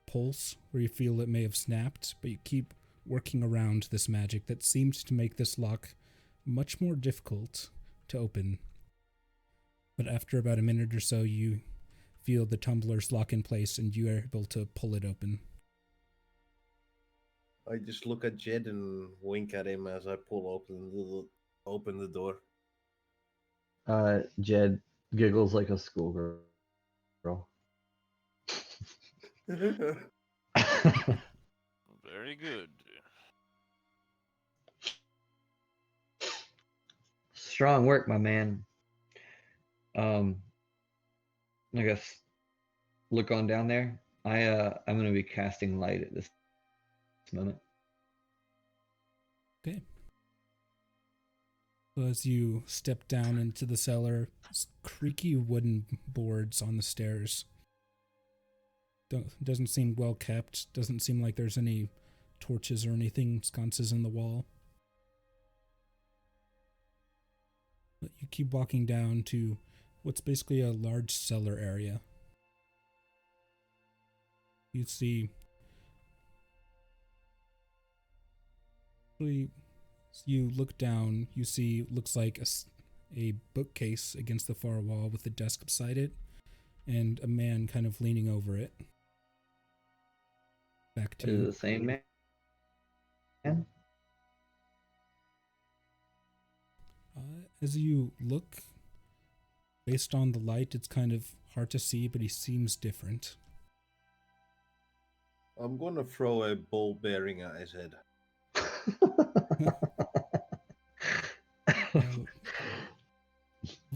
pulse where you feel it may have snapped, but you keep working around this magic that seems to make this lock much more difficult to open. But after about a minute or so, you feel the tumblers lock in place and you are able to pull it open. I just look at Jed and wink at him as I pull open the door. Jed giggles like a schoolgirl. Very good. Strong work, my man. I guess look on down there. I'm gonna be casting light at this moment. Okay. So as you step down into the cellar, there's creaky wooden boards on the stairs. Doesn't seem well kept. Doesn't seem like there's any torches or anything sconces in the wall. But you keep walking down to what's basically a large cellar area. You see you look down, you see looks like a bookcase against the far wall with a desk beside it and a man kind of leaning over it. Back to Is it you. the same man? As you look, based on the light, it's kind of hard to see, but he seems different. I'm gonna throw a ball bearing at his head.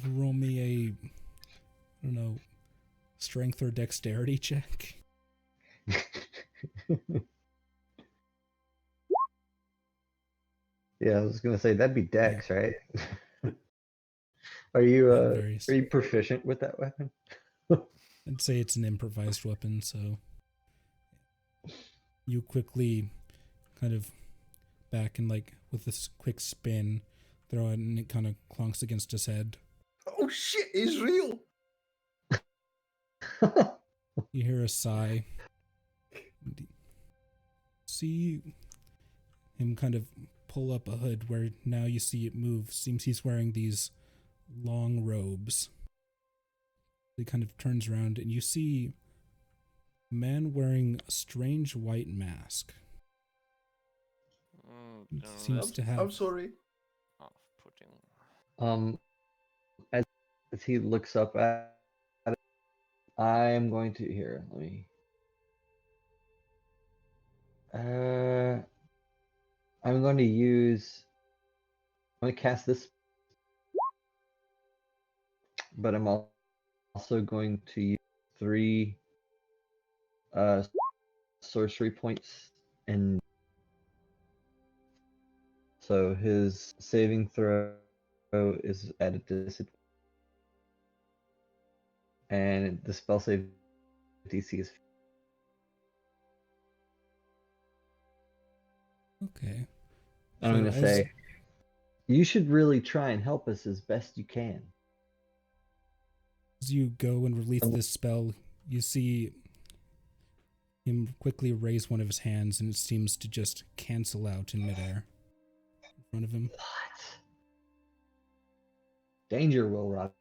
Roll me a, I don't know, strength or dexterity check. Yeah, I was gonna say that'd be Dex, right? Are you Various. are you proficient with that weapon? I'd say it's an improvised weapon, so you quickly kind of back and like with this quick spin, throw it and it kind of clonks against his head. Oh shit, he's real! You hear a sigh. See him kind of pull up a hood where now you see it move. Seems he's wearing these long robes. He kind of turns around and you see a man wearing a strange white mask. Seems to have... I'm sorry. Off-putting. As he looks up at it, I'm going to here. Let me. I'm going to use. I'm going to cast this, but I'm also going to use 3 sorcery points, and so his saving throw is at a disadvantage, and the spell save DC is. Okay. I'm going to So say, you should really try and help us as best you can. as you go and release this spell, you see him quickly raise one of his hands and it seems to just cancel out in midair in front of him. What? Danger, Will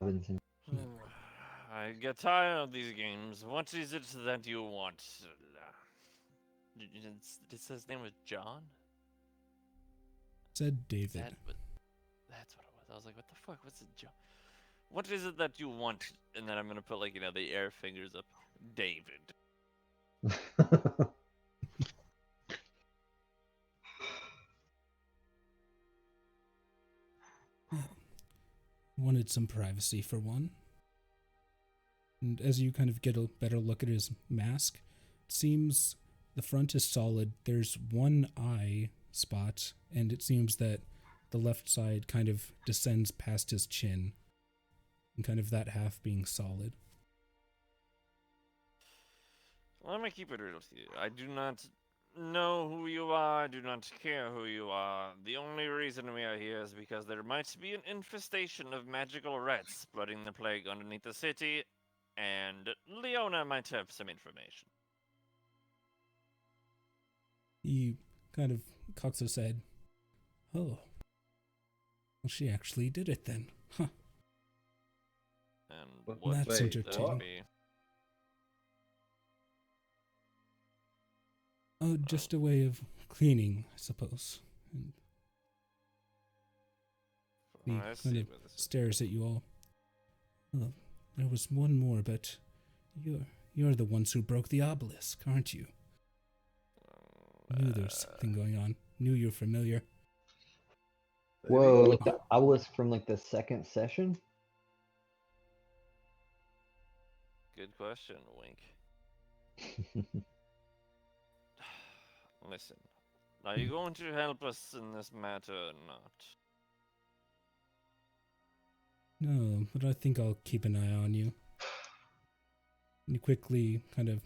Robinson. I get tired of these games. What is it that you want? It says his name was John? Said David. That's what it was. I was like, what the fuck? What's it, John? What is it that you want? And then I'm gonna put like, the air fingers up. David. Wanted some privacy for one. And as you kind of get a better look at his mask, it seems the front is solid. There's one eye spot, and it seems that the left side kind of descends past his chin, and kind of that half being solid. Let me keep it real with you. I do not know who you are. I do not care who you are. The only reason we are here is because there might be an infestation of magical rats spreading the plague underneath the city, and Leona might have some information. He kind of cocks his head. Oh. Well, she actually did it then. Huh. And But what That's would entertaining. that be? Oh, just a way of cleaning, I suppose. And he I kind see of where this is. stares at you all. Oh, there was one more, but you're the ones who broke the obelisk, aren't you? Knew there was something going on. Knew you were familiar. Whoa, like the obelisk from like the second session? Good question, Wink. Listen, are you going to help us in this matter or not? No, but I think I'll keep an eye on you. And he quickly kind of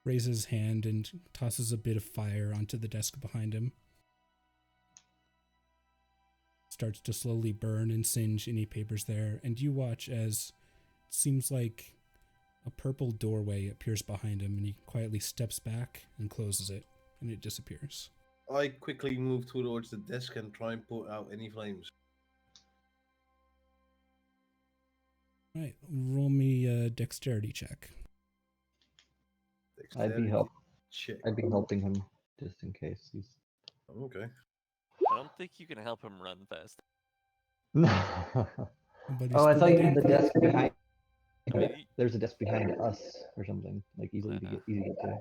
raises his hand and tosses a bit of fire onto the desk behind him. Starts to slowly burn and singe any papers there, and you watch as it seems like a purple doorway appears behind him, and he quietly steps back and closes it, and it disappears. I quickly move towards the desk and try and put out any flames. Right, roll me a dexterity check. I'd be Dexterity check. I'd be helping him just in case he's. Okay. I don't think you can help him run fast. But Oh, I he's thought you still- had the desk behind. I mean, There's a desk behind us or something, like easy to get to.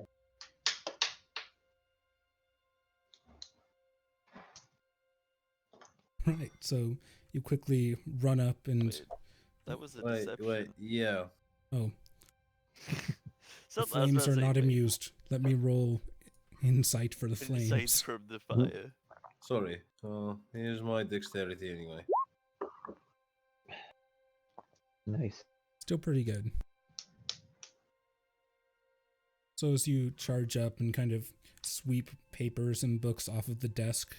Right, so you quickly run up and wait, that was a Wait, deception. yeah. oh, the Something I was flames about are to say, not wait, amused. Let me roll insight for the insight flames. from the fire. Sorry. Here's my dexterity anyway. Nice. Still pretty good. So as you charge up and kind of sweep papers and books off of the desk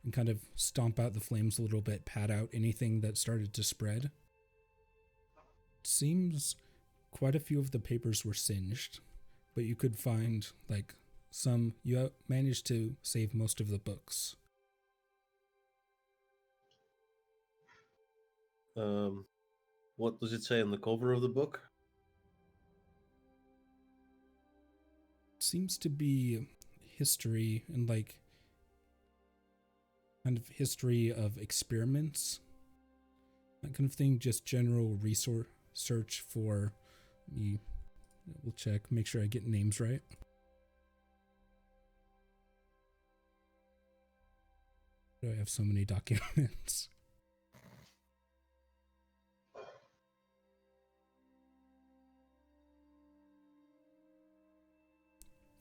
and kind of stomp out the flames a little bit, pat out anything that started to spread, it seems quite a few of the papers were singed, but you could find like some, you managed to save most of the books. What does it say on the cover of the book? Seems to be history and like kind of history of experiments, that kind of thing, just general resource search for me. We'll check, make sure I get names right. Do I have so many documents?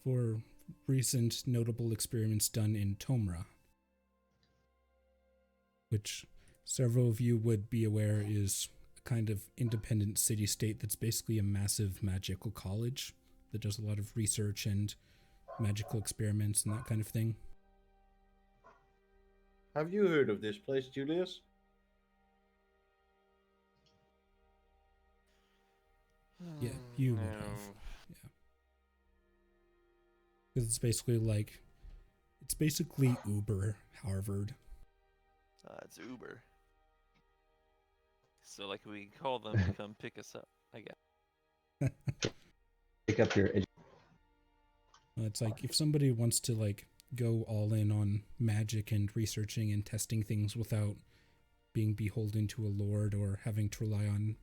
For recent notable experiments done in Tomra, which several of you would be aware is a kind of independent city-state that's basically a massive magical college that does a lot of research and magical experiments and that kind of thing. Have you heard of this place, Julius? Yeah, you would No. have. Because it's basically Uber Harvard. It's Uber. So like we can call them to come pick us up, I guess. Pick up your. It's like if somebody wants to like go all in on magic and researching and testing things without being beholden to a lord or having to rely on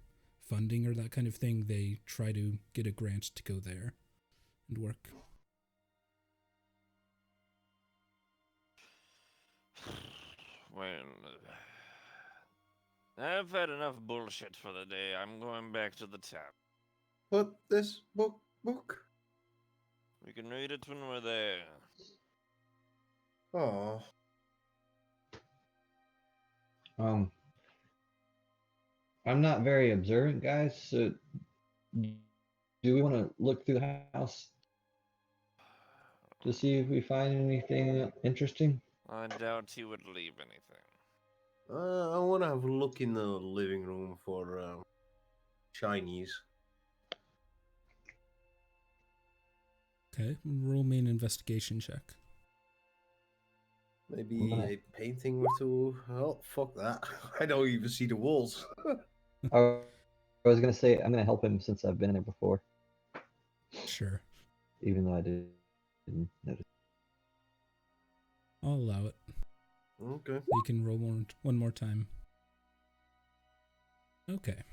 funding or that kind of thing, they try to get a grant to go there and work. Well, I've had enough bullshit for the day. I'm going back to the town. But this book. We can read it when we're there. Oh, I'm not very observant, guys. So, do we want to look through the house to see if we find anything interesting? I doubt he would leave anything. I want to have a look in the living room for Chinese. Okay, roll me an investigation check. Maybe Nice. a painting or two. Oh, fuck that. I don't even see the walls. I was gonna say I'm gonna help him since I've been in there before, Sure, even though I didn't notice. I'll allow it. Okay. You can roll one more time. Okay.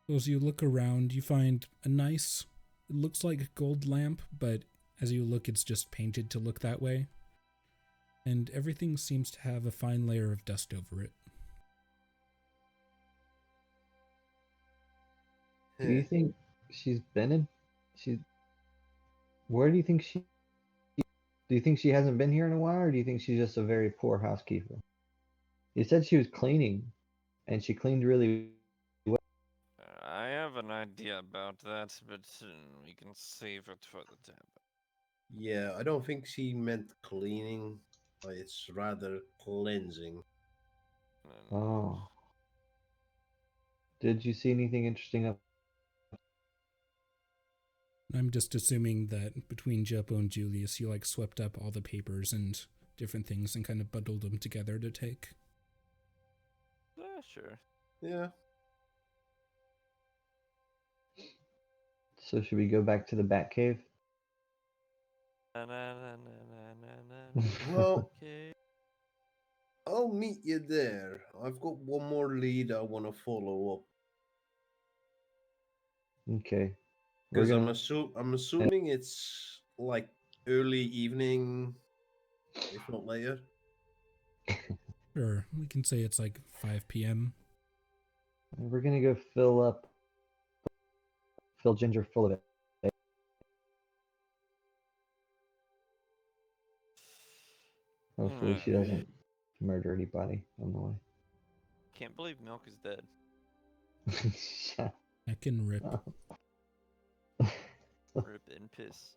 So as you look around, you find a nice, it looks like a gold lamp, but as you look, it's just painted to look that way. And everything seems to have a fine layer of dust over it. Do you think she's been in She. Where do you think she? Do you think she hasn't been here in a while, or do you think she's just a very poor housekeeper? You said she was cleaning, and she cleaned really well. I have an idea about that, but we can save it for the time. Yeah, I don't think she meant cleaning. It's rather cleansing. Oh. Did you see anything interesting up? I'm just assuming that between Jeppo and Julius, you like swept up all the papers and different things and kind of bundled them together to take. Sure. Yeah. So should we go back to the Batcave? Well, Okay. I'll meet you there. I've got one more lead I want to follow up. Okay. Because We're gonna. I'm assuming it's like early evening, if not later. Sure, we can say it's like 5 p.m. We're gonna go fill Ginger full of it. Hopefully she doesn't murder anybody on the way. Can't believe Milk is dead. Shut I can rip. up. Rip and piss.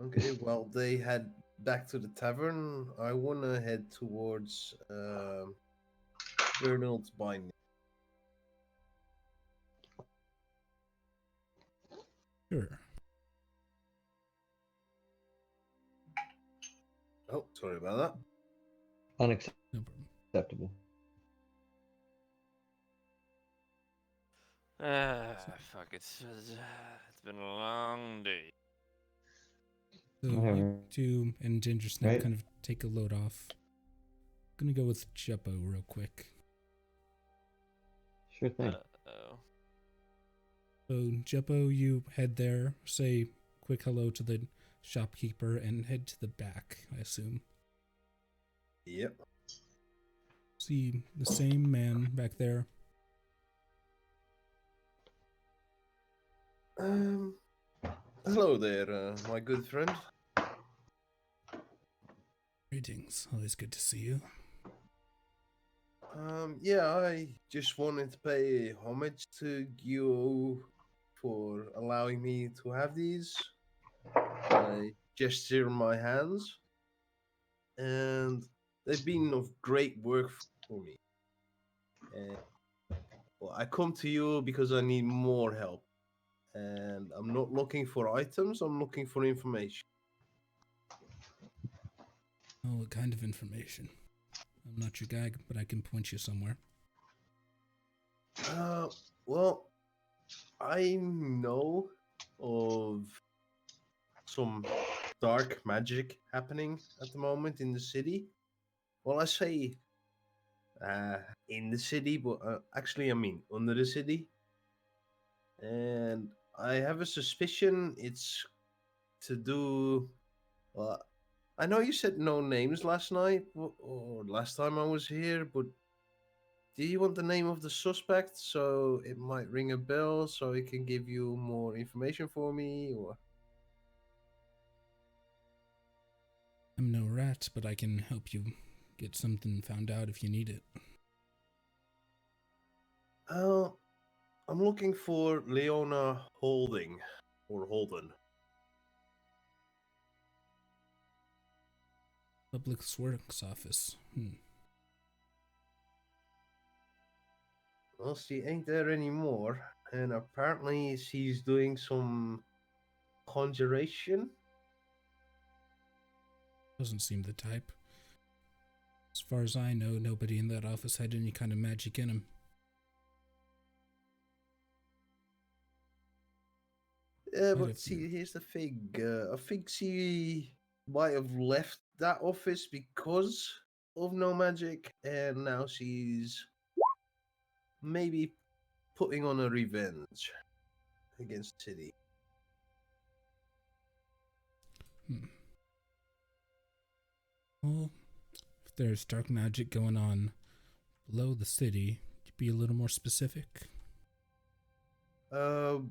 Okay, well, they head back to the tavern. I want to head towards Bernald's Binding. Sure. Oh, sorry about that. Unacceptable. No problem. Fuck, it's been a long day. So Whatever. you two and Ginger Snap Right. kind of take a load off. Gonna go with Jeppo real quick. Sure thing. Oh. So Jeppo, you head there, say quick hello to the shopkeeper, and head to the back, I assume. Yep. See the same man back there. Hello there, my good friend. Greetings. Always good to see you. Yeah, I just wanted to pay homage to you for allowing me to have these. I gesture my hands, and they've been of great work for me. And well, I come to you because I need more help, and I'm not looking for items. I'm looking for information. Oh, what kind of information? I'm not your guy, but I can point you somewhere. Well, I know of some dark magic happening at the moment in the city. Well, I say in the city, but actually, I mean under the city. And I have a suspicion it's to do. Well, I know you said no names last night or last time I was here, but do you want the name of the suspect so it might ring a bell so it can give you more information for me? Or I'm no rat, but I can help you get something found out if you need it. I'm looking for Leona Holding or Holden. Public Works Office. Well, she ain't there anymore, and apparently she's doing some conjuration. Doesn't seem the type. As far as I know, nobody in that office had any kind of magic in him. Yeah, Might but have- see, here's the thing. I think she might have left that office because of no magic, and now she's maybe putting on a revenge against City. Well, if there's dark magic going on below the city, you be a little more specific? There's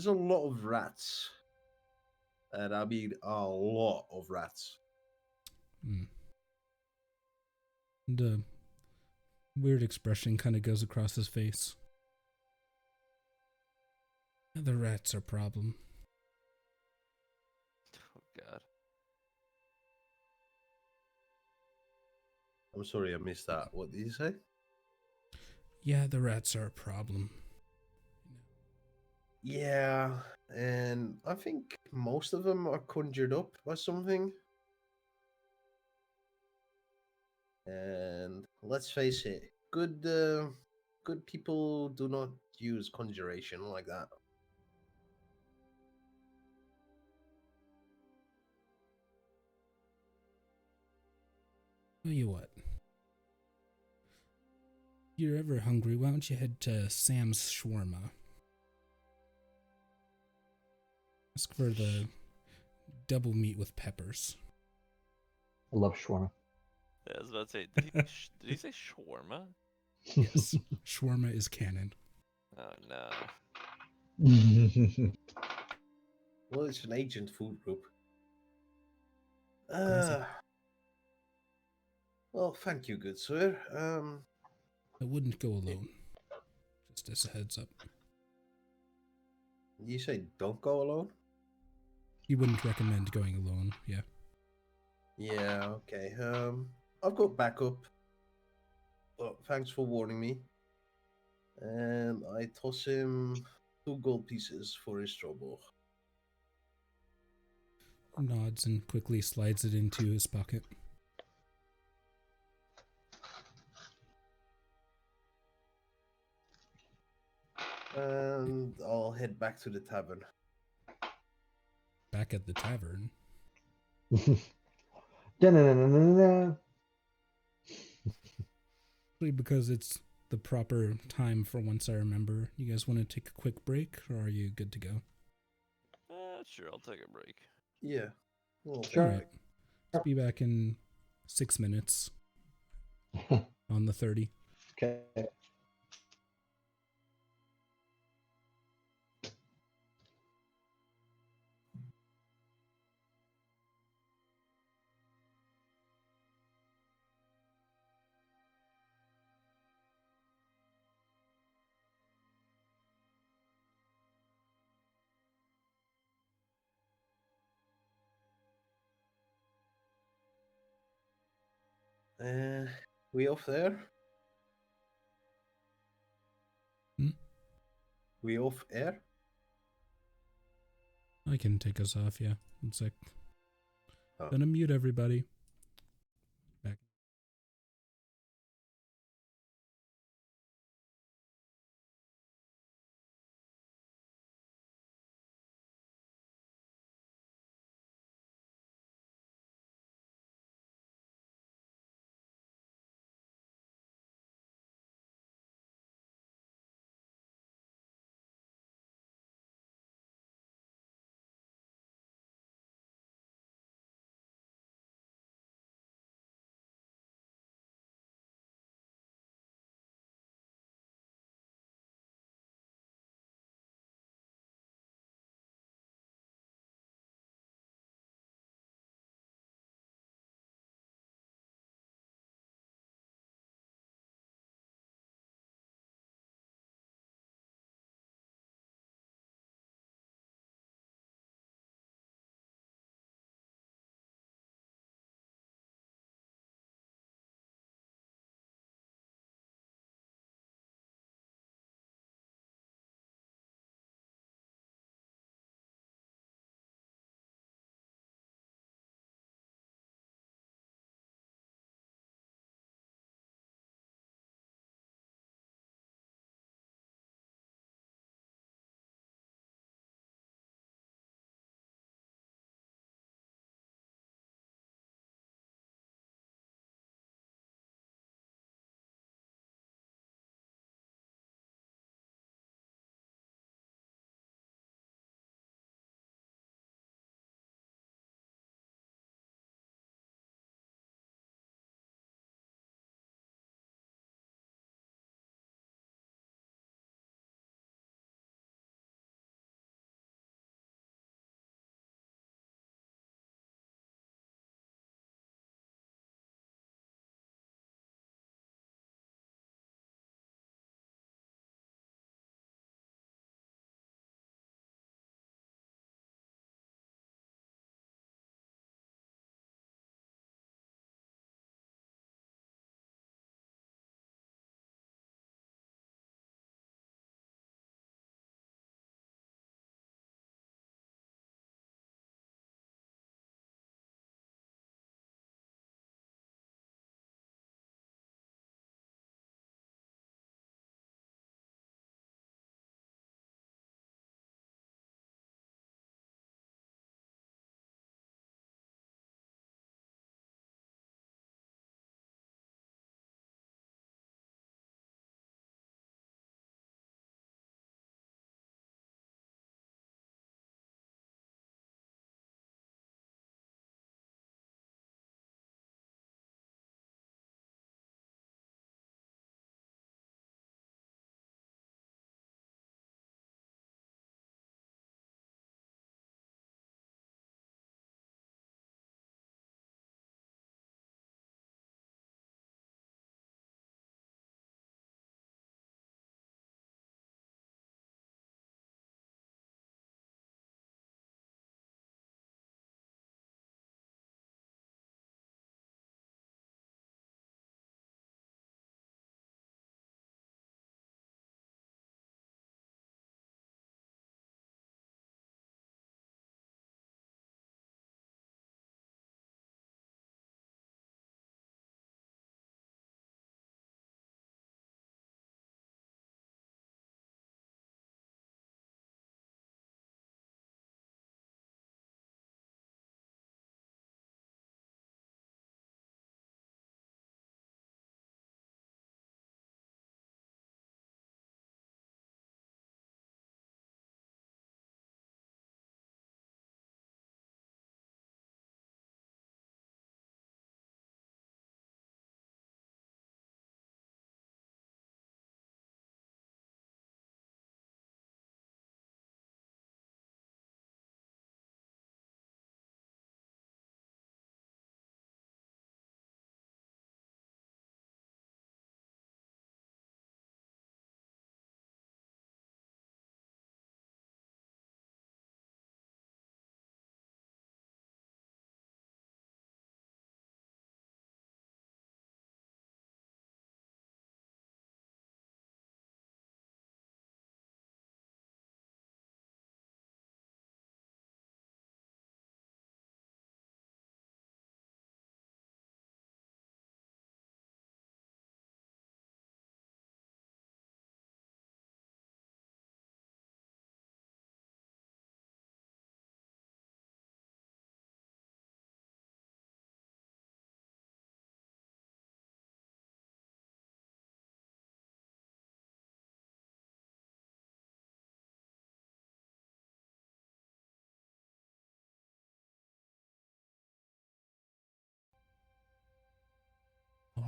a lot of rats. And I mean a lot of rats. Hmm. And a weird expression kind of goes across his face. The rats are a problem. Oh God. I'm sorry I missed that. What did you say? Yeah, the rats are a problem. Yeah, and I think most of them are conjured up by something. And let's face it, good people do not use conjuration like that. Tell you what. If you're ever hungry, why don't you head to Sam's Shawarma? Ask for the double meat with peppers. I love shawarma. I was about to say, did he say shawarma? Yes, shawarma is canon. Oh no. Well, it's an ancient food group. Classic. Well, thank you, good sir. I wouldn't go alone. Just as a heads up. You say don't go alone? You wouldn't recommend going alone, yeah. Yeah, okay. I've got backup. But thanks for warning me. And I toss him 2 gold pieces for his trouble. Nods and quickly slides it into his pocket. And I'll head back to the tavern. Back at the tavern. Da-na-na-na-na-na. Actually, because it's the proper time for once I remember. You guys want to take a quick break, or are you good to go? Sure, I'll take a break. Yeah. Well, Sure. All right. Let's be back in 6 minutes on the 30. Okay. We off there? Hmm? We off air? I can take us off, yeah. One sec. Oh. Gonna mute everybody.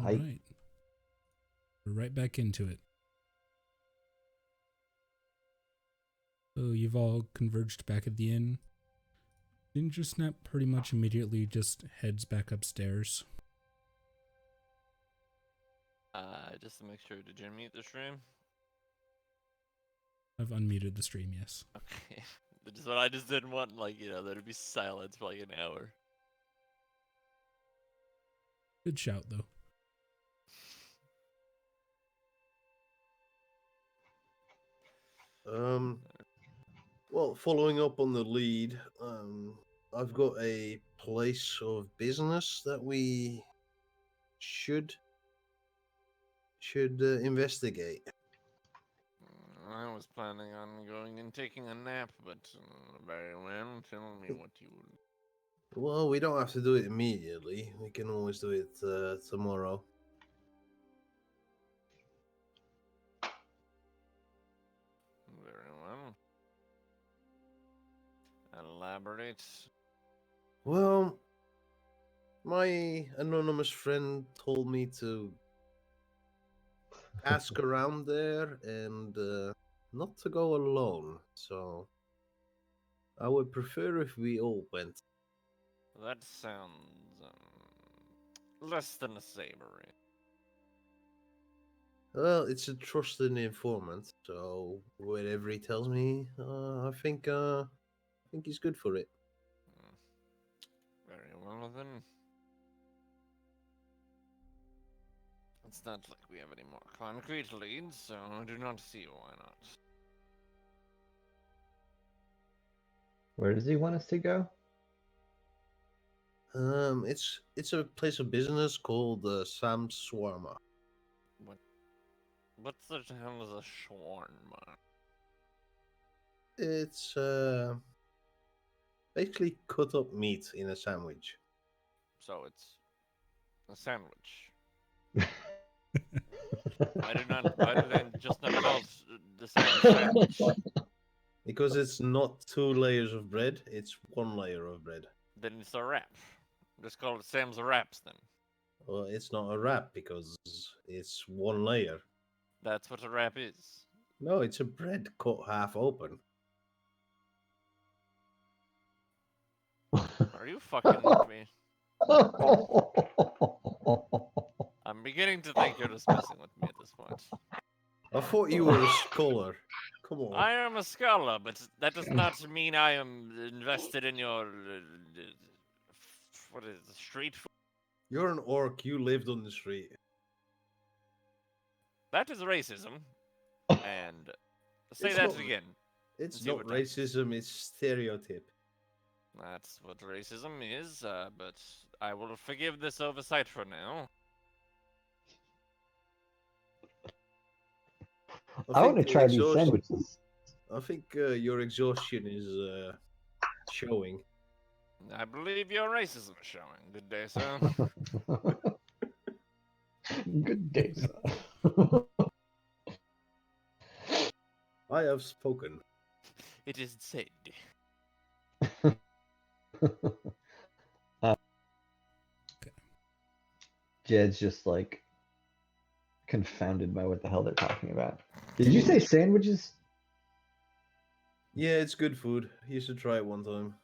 Hype. right. We're right back into it. So you've all converged back at the inn. Ginger Snap pretty much immediately just heads back upstairs. Just to make sure, did you mute the stream? I've unmuted the stream, yes. Okay. That's what I just didn't want, like, there'd be silence for like an hour. Good shout, though. Well, following up on the lead, I've got a place of business that we should investigate. I was planning on going and taking a nap, but very well, tell me what you would. Well, we don't have to do it immediately. We can always do it tomorrow. Very well. Elaborate. Well, my anonymous friend told me to ask around there and not to go alone. So I would prefer if we all went. That sounds less than savory. Well, it's a trusted informant, so whatever he tells me, I think he's good for it. Very well then. It's not like we have any more concrete leads, so I do not see why not. Where does he want us to go? It's a place of business called Sam's Shawarma. What the hell is a shawarma? It's basically cut up meat in a sandwich. So it's a sandwich. Why do they just not call it the same sandwich? Because it's not 2 layers of bread, it's 1 layer of bread. Then it's a wrap. Just call it Sam's Wraps then. Well, it's not a wrap because it's 1 layer. That's what a wrap is. No, it's a bread cut half open. Are you fucking with me? I'm beginning to think you're just messing with me at this point. I thought you were a scholar. Come on. I am a scholar, but that does not mean I am invested in your what is it, street food. You're an orc. You lived on the street. That is racism. And say It's that not- again. It's See not what that is. racism, it's stereotype. That's what racism is, but I will forgive this oversight for now. I want to think try these exhaustion- sandwiches. I think your exhaustion is showing. I believe your racism is showing. Good day, sir. Good day, sir. I have spoken. It is said. Jed's just like confounded by what the hell they're talking about. Did you say sandwiches? Yeah, it's good food. You should try it one time.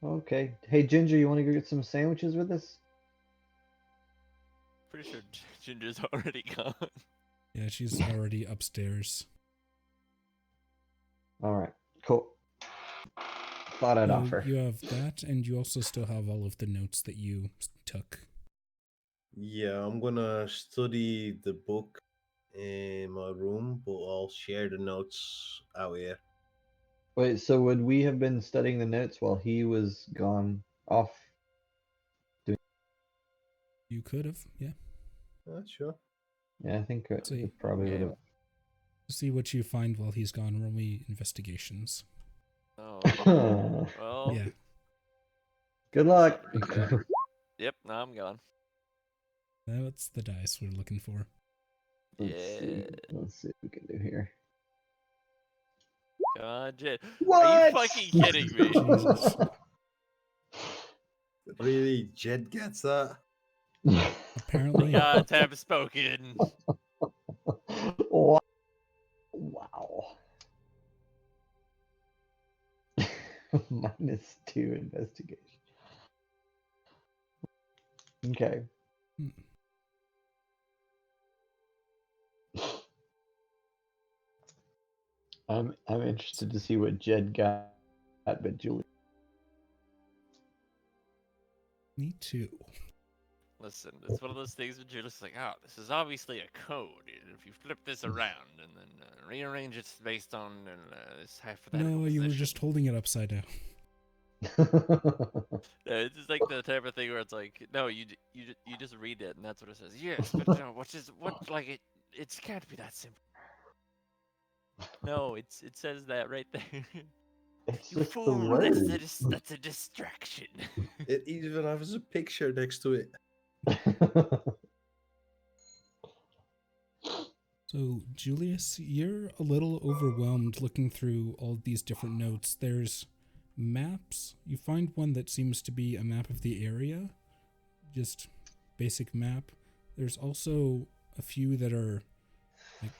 Okay. Hey, Ginger, you want to go get some sandwiches with us? Pretty sure Ginger's already gone. Yeah, she's already upstairs. All right. Cool. Thought I'd So offer. you have that, and you also still have all of the notes that you took. Yeah, I'm gonna study the book in my room, but I'll share the notes out here. Wait, so would we have been studying the notes while he was gone off? You could have, yeah. Sure. Yeah, I think it See. probably would Yeah. have. See what you find while he's gone. Roll me investigations. Oh, well. Yeah. Good luck. Yep, now I'm gone. That's the dice we're looking for. Yeah. Let's see what we can do here. God, Jen. What? Are you fucking kidding me? Jesus. Really, Jed gets that? Apparently, Gods have spoken. Wow. Wow. -2 investigation. Okay. I'm interested to see what Jed got, but Julie. me too. Listen, it's one of those things where you're just like, oh, this is obviously a code. And if you flip this around and then rearrange it based on this hypothetical No, position. you were just holding it upside down. It's just like the type of thing where it's like, no, you just read it and that's what it says. Yes, but no, it can't be that simple. No, it says that right there. It's You just the fool! word. That's a distraction. It even has a picture next to it. So, Julius, you're a little overwhelmed looking through all these different notes. There's maps. You find one that seems to be a map of the area, just basic map. There's also a few that are like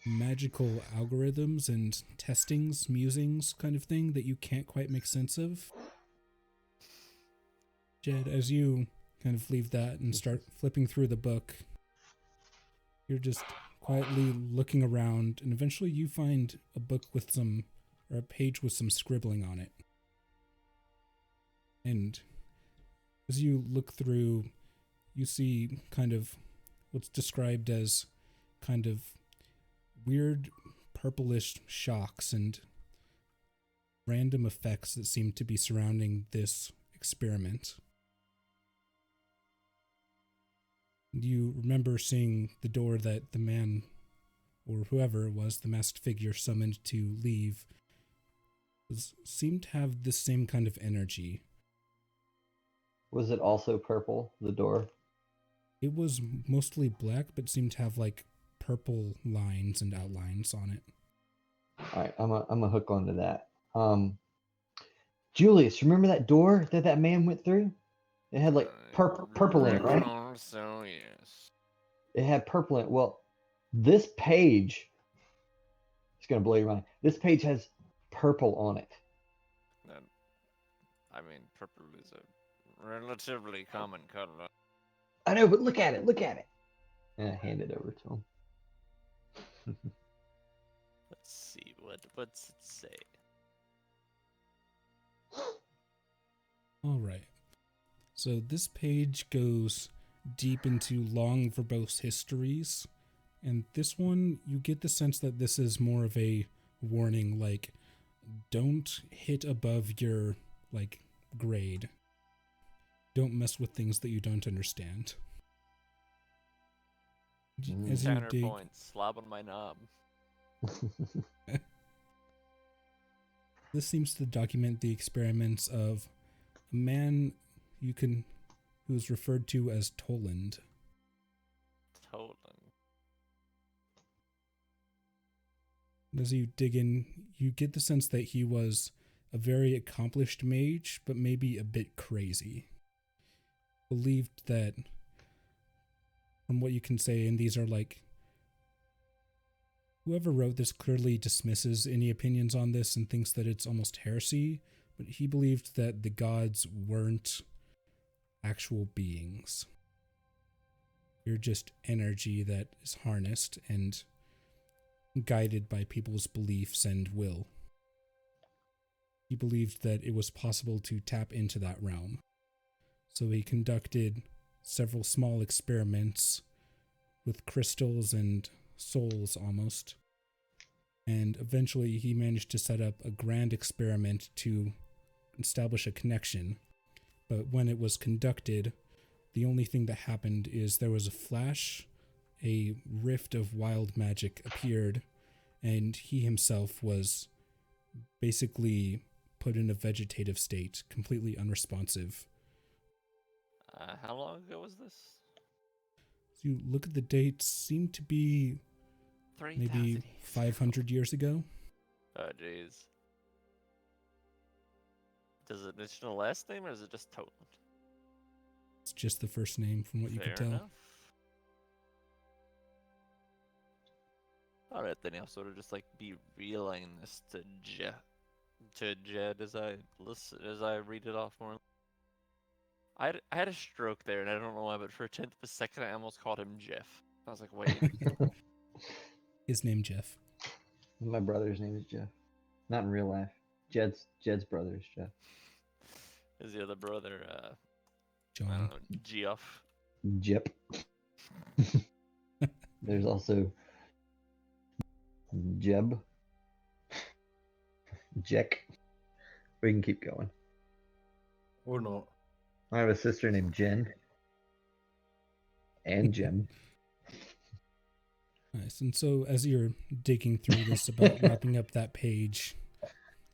magical algorithms and testings, musings kind of thing that you can't quite make sense of. Jed, as you kind of leave that and start flipping through the book, you're just quietly looking around, and eventually you find a book with a page with some scribbling on it. And as you look through, you see kind of what's described as kind of weird purplish shocks and random effects that seem to be surrounding this experiment. You remember seeing the door that the man, or whoever it was, the masked figure summoned to leave, seemed to have the same kind of energy. Was it also purple, the door? It was mostly black, but seemed to have like purple lines and outlines on it. All right, I'm a hook onto that. Julius, remember that door that man went through? It had like purple in it, right? So yes. It had purple in it. Well, this page is gonna blow your mind. This page has purple on it. I mean, purple is a relatively common color. I know, but look at it. Look at it. And I hand it over to him. Let's see what's it say. All right. So this page goes deep into long, verbose histories. And this one, you get the sense that this is more of a warning, like, don't hit above your, like, grade. Don't mess with things that you don't understand. As you dig, Counterpoint, slob on my knob. this seems to document the experiments of a man who is referred to as Toland. Toland. As you dig in, you get the sense that he was a very accomplished mage, but maybe a bit crazy. Believed that, from what you can say, and these are like, whoever wrote this clearly dismisses any opinions on this and thinks that it's almost heresy, but he believed that the gods weren't actual beings. You're just energy that is harnessed and guided by people's beliefs and will. He believed that it was possible to tap into that realm. So he conducted several small experiments with crystals and souls almost. And eventually he managed to set up a grand experiment to establish a connection. But when it was conducted, the only thing that happened is there was a flash, a rift of wild magic appeared, and he himself was basically put in a vegetative state, completely unresponsive. How long ago was this? So you look at the dates, seem to be 3,000 maybe years 500 years ago. Oh, jeez. Does it mention a last name or is it just Toland? It's just the first name from what you could Fair tell. enough. All right, then I'll sort of just like be relaying this to Jed as I listen, as I read it off more. I had a stroke there, and I don't know why, but for a tenth of a second, I almost called him Jeff. I was like, wait. His name Jeff. My brother's name is Jeff. Not in real life. Jed's brother is Jeff. Is the other brother, I John. don't know, Geoff? Jep. There's also Jeb. Jek. We can keep going. Or not. I have a sister named Jen. And Jem. Nice. And so as you're digging through this about wrapping up that page,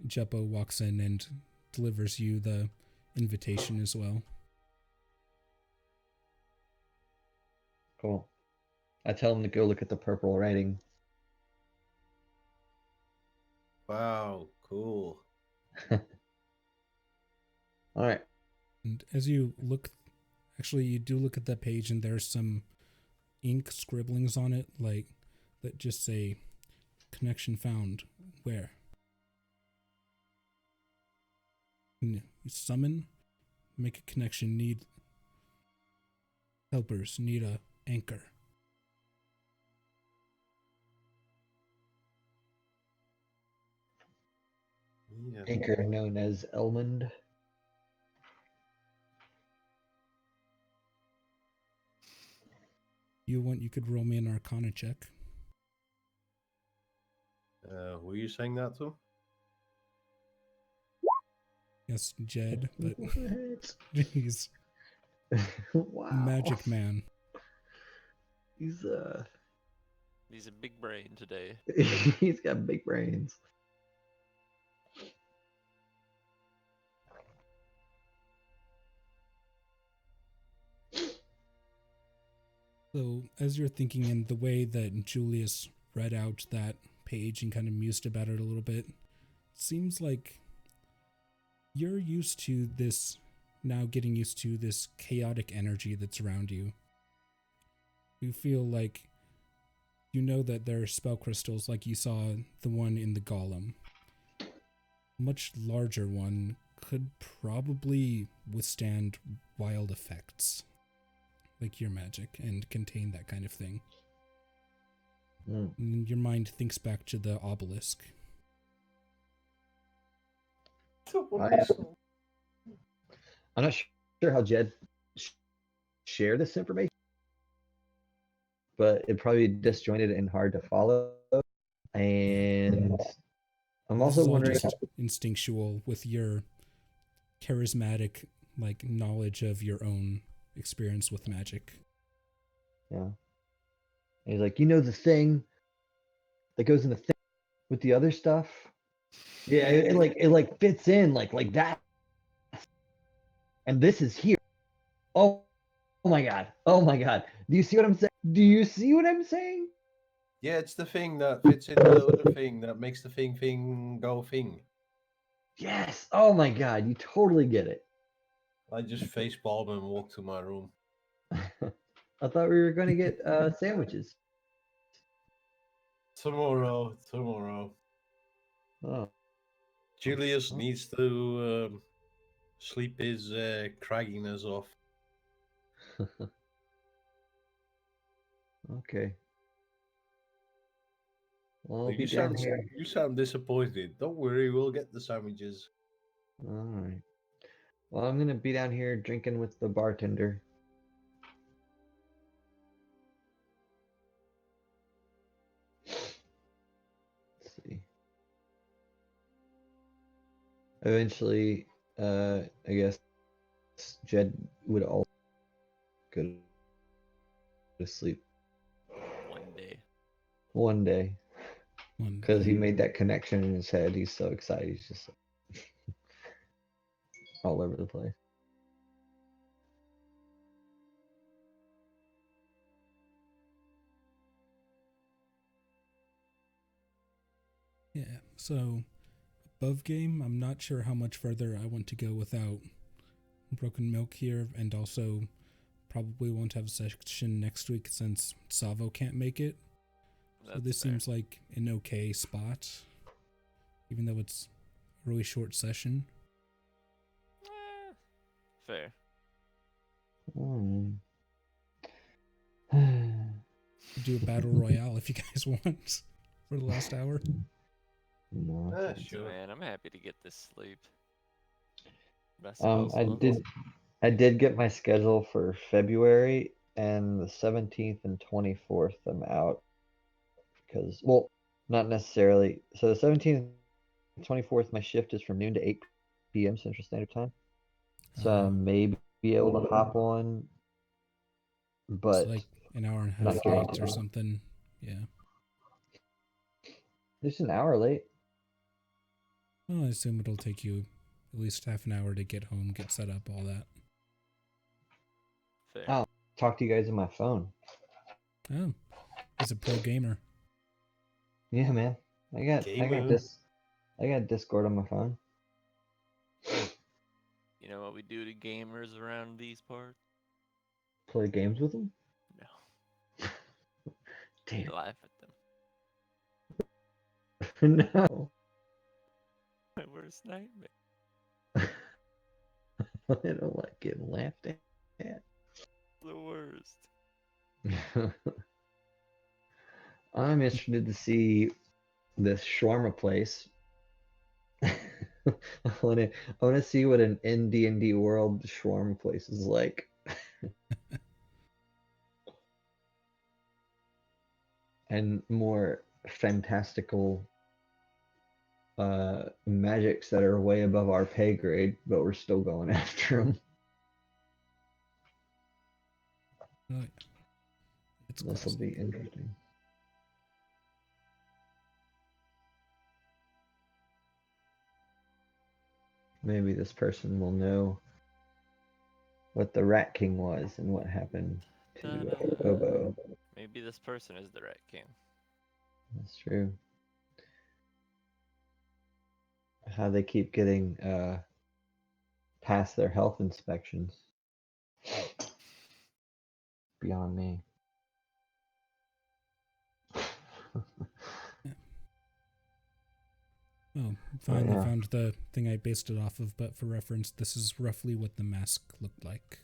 Jeppo walks in and delivers you the invitation as well. Cool. I tell him to go look at the purple writing. Wow, cool. All right. And as you look, actually, you do look at that page, and there's some ink scribblings on it, like that just say "connection found." Where? You summon, make a connection. Need helpers. Need a anchor. Yeah. Anchor known as Elmond. You could roll me an Arcana check. Who are you saying that to? Yes, Jed, but What? he's Wow. magic man. He's He's a big brain today. he's got big brains. So, as you're thinking in the way that Julius read out that page and kind of mused about it a little bit, it seems like you're used to this, now getting used to this chaotic energy that's around you. You feel like you know that there are spell crystals like you saw the one in the golem. A much larger one could probably withstand wild effects like your magic and contain that kind of thing. Mm. And your mind thinks back to the obelisk. I'm not sure how Jed share this information, but it'd probably be disjointed and hard to follow. And I'm This also is all wondering. just instinctual with your charismatic like knowledge of your own experience with magic. Yeah. And he's like, you know, the thing that goes in the thing with the other stuff. Yeah, it fits in like that. And this is here. Oh my god. Oh my god. Do you see what I'm saying? Do you see what I'm saying? Yeah, it's the thing that fits in the other thing that makes the thing go thing. Yes. Oh my god. You totally get it. I just facepalm and walk to my room. I thought we were going to get sandwiches. Tomorrow. Oh. Julius needs to sleep his cragginess off. Okay. Well, I'll be You down sound here. you sound disappointed. Don't worry, we'll get the sandwiches. All right. Well, I'm going to be down here drinking with the bartender. Let's see. Eventually, I guess Jed would also go to sleep One day. one day One. because he made that connection in his head. He's so excited. He's just all over the place. Yeah. So above game, I'm not sure how much further I want to go without broken milk here, and also probably won't have a session next week since Savo can't make it. So That's this fair. seems like an okay spot, even though it's a really short session. Fair. Hmm. Do a battle royale if you guys want for the last hour. No, thanks. Sure. Man, I'm happy to get this sleep. But I Um, suppose I we'll- did, I did get my schedule for February, and the 17th and 24th I'm out because, well, not necessarily. So the 17th and 24th, my shift is from noon to 8 p.m. Central Standard Time. So I may be able to hop on, but It's like an hour and a not half late guaranteed. or something. Yeah. just an hour late. Well, I assume it'll take you at least half an hour to get home, get set up, all that. fair. Oh. Talk to you guys on my phone. Oh, he's a pro gamer. Yeah, man. I got Gaming. this. I got Discord on my phone. You know what we do to gamers around these parts? Play games with them. No. Damn. We laugh at them. No. My worst nightmare. I don't like getting laughed at. The worst. I'm interested to see this shawarma place. I wanna see what an ND&D world shawarma place is like. And more fantastical magics that are way above our pay grade, but we're still going after them. Oh, yeah. It's This will classic. be interesting. Maybe this person will know what the Rat King was and what happened to Ta-da. Obo. Maybe this person is the Rat King. That's true. How they keep getting past their health inspections. Beyond me. Oh, finally yeah. found the thing I based it off of, but for reference, this is roughly what the mask looked like.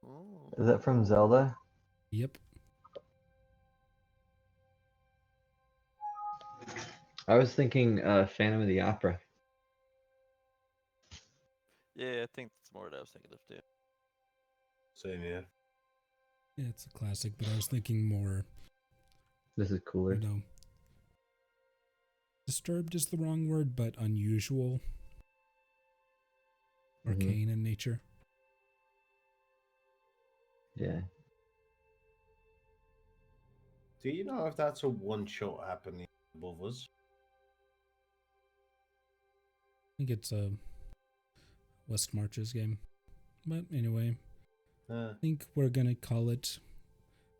Oh. Is that from Zelda? Yep. I was thinking Phantom of the Opera. Yeah, I think that's more what I was thinking of too. Same here. Yeah, it's a classic, but I was thinking more, This is cooler. you know, disturbed is the wrong word, but unusual, arcane in nature. Yeah. Do you know if that's a one-shot happening above us? I think it's a West Marches game. But anyway, I think we're going to call it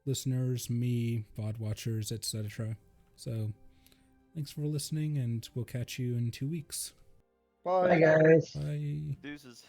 listeners, me, VOD watchers, etc. So thanks for listening, and we'll catch you in 2 weeks. Bye. Bye, guys. Bye. Deuces.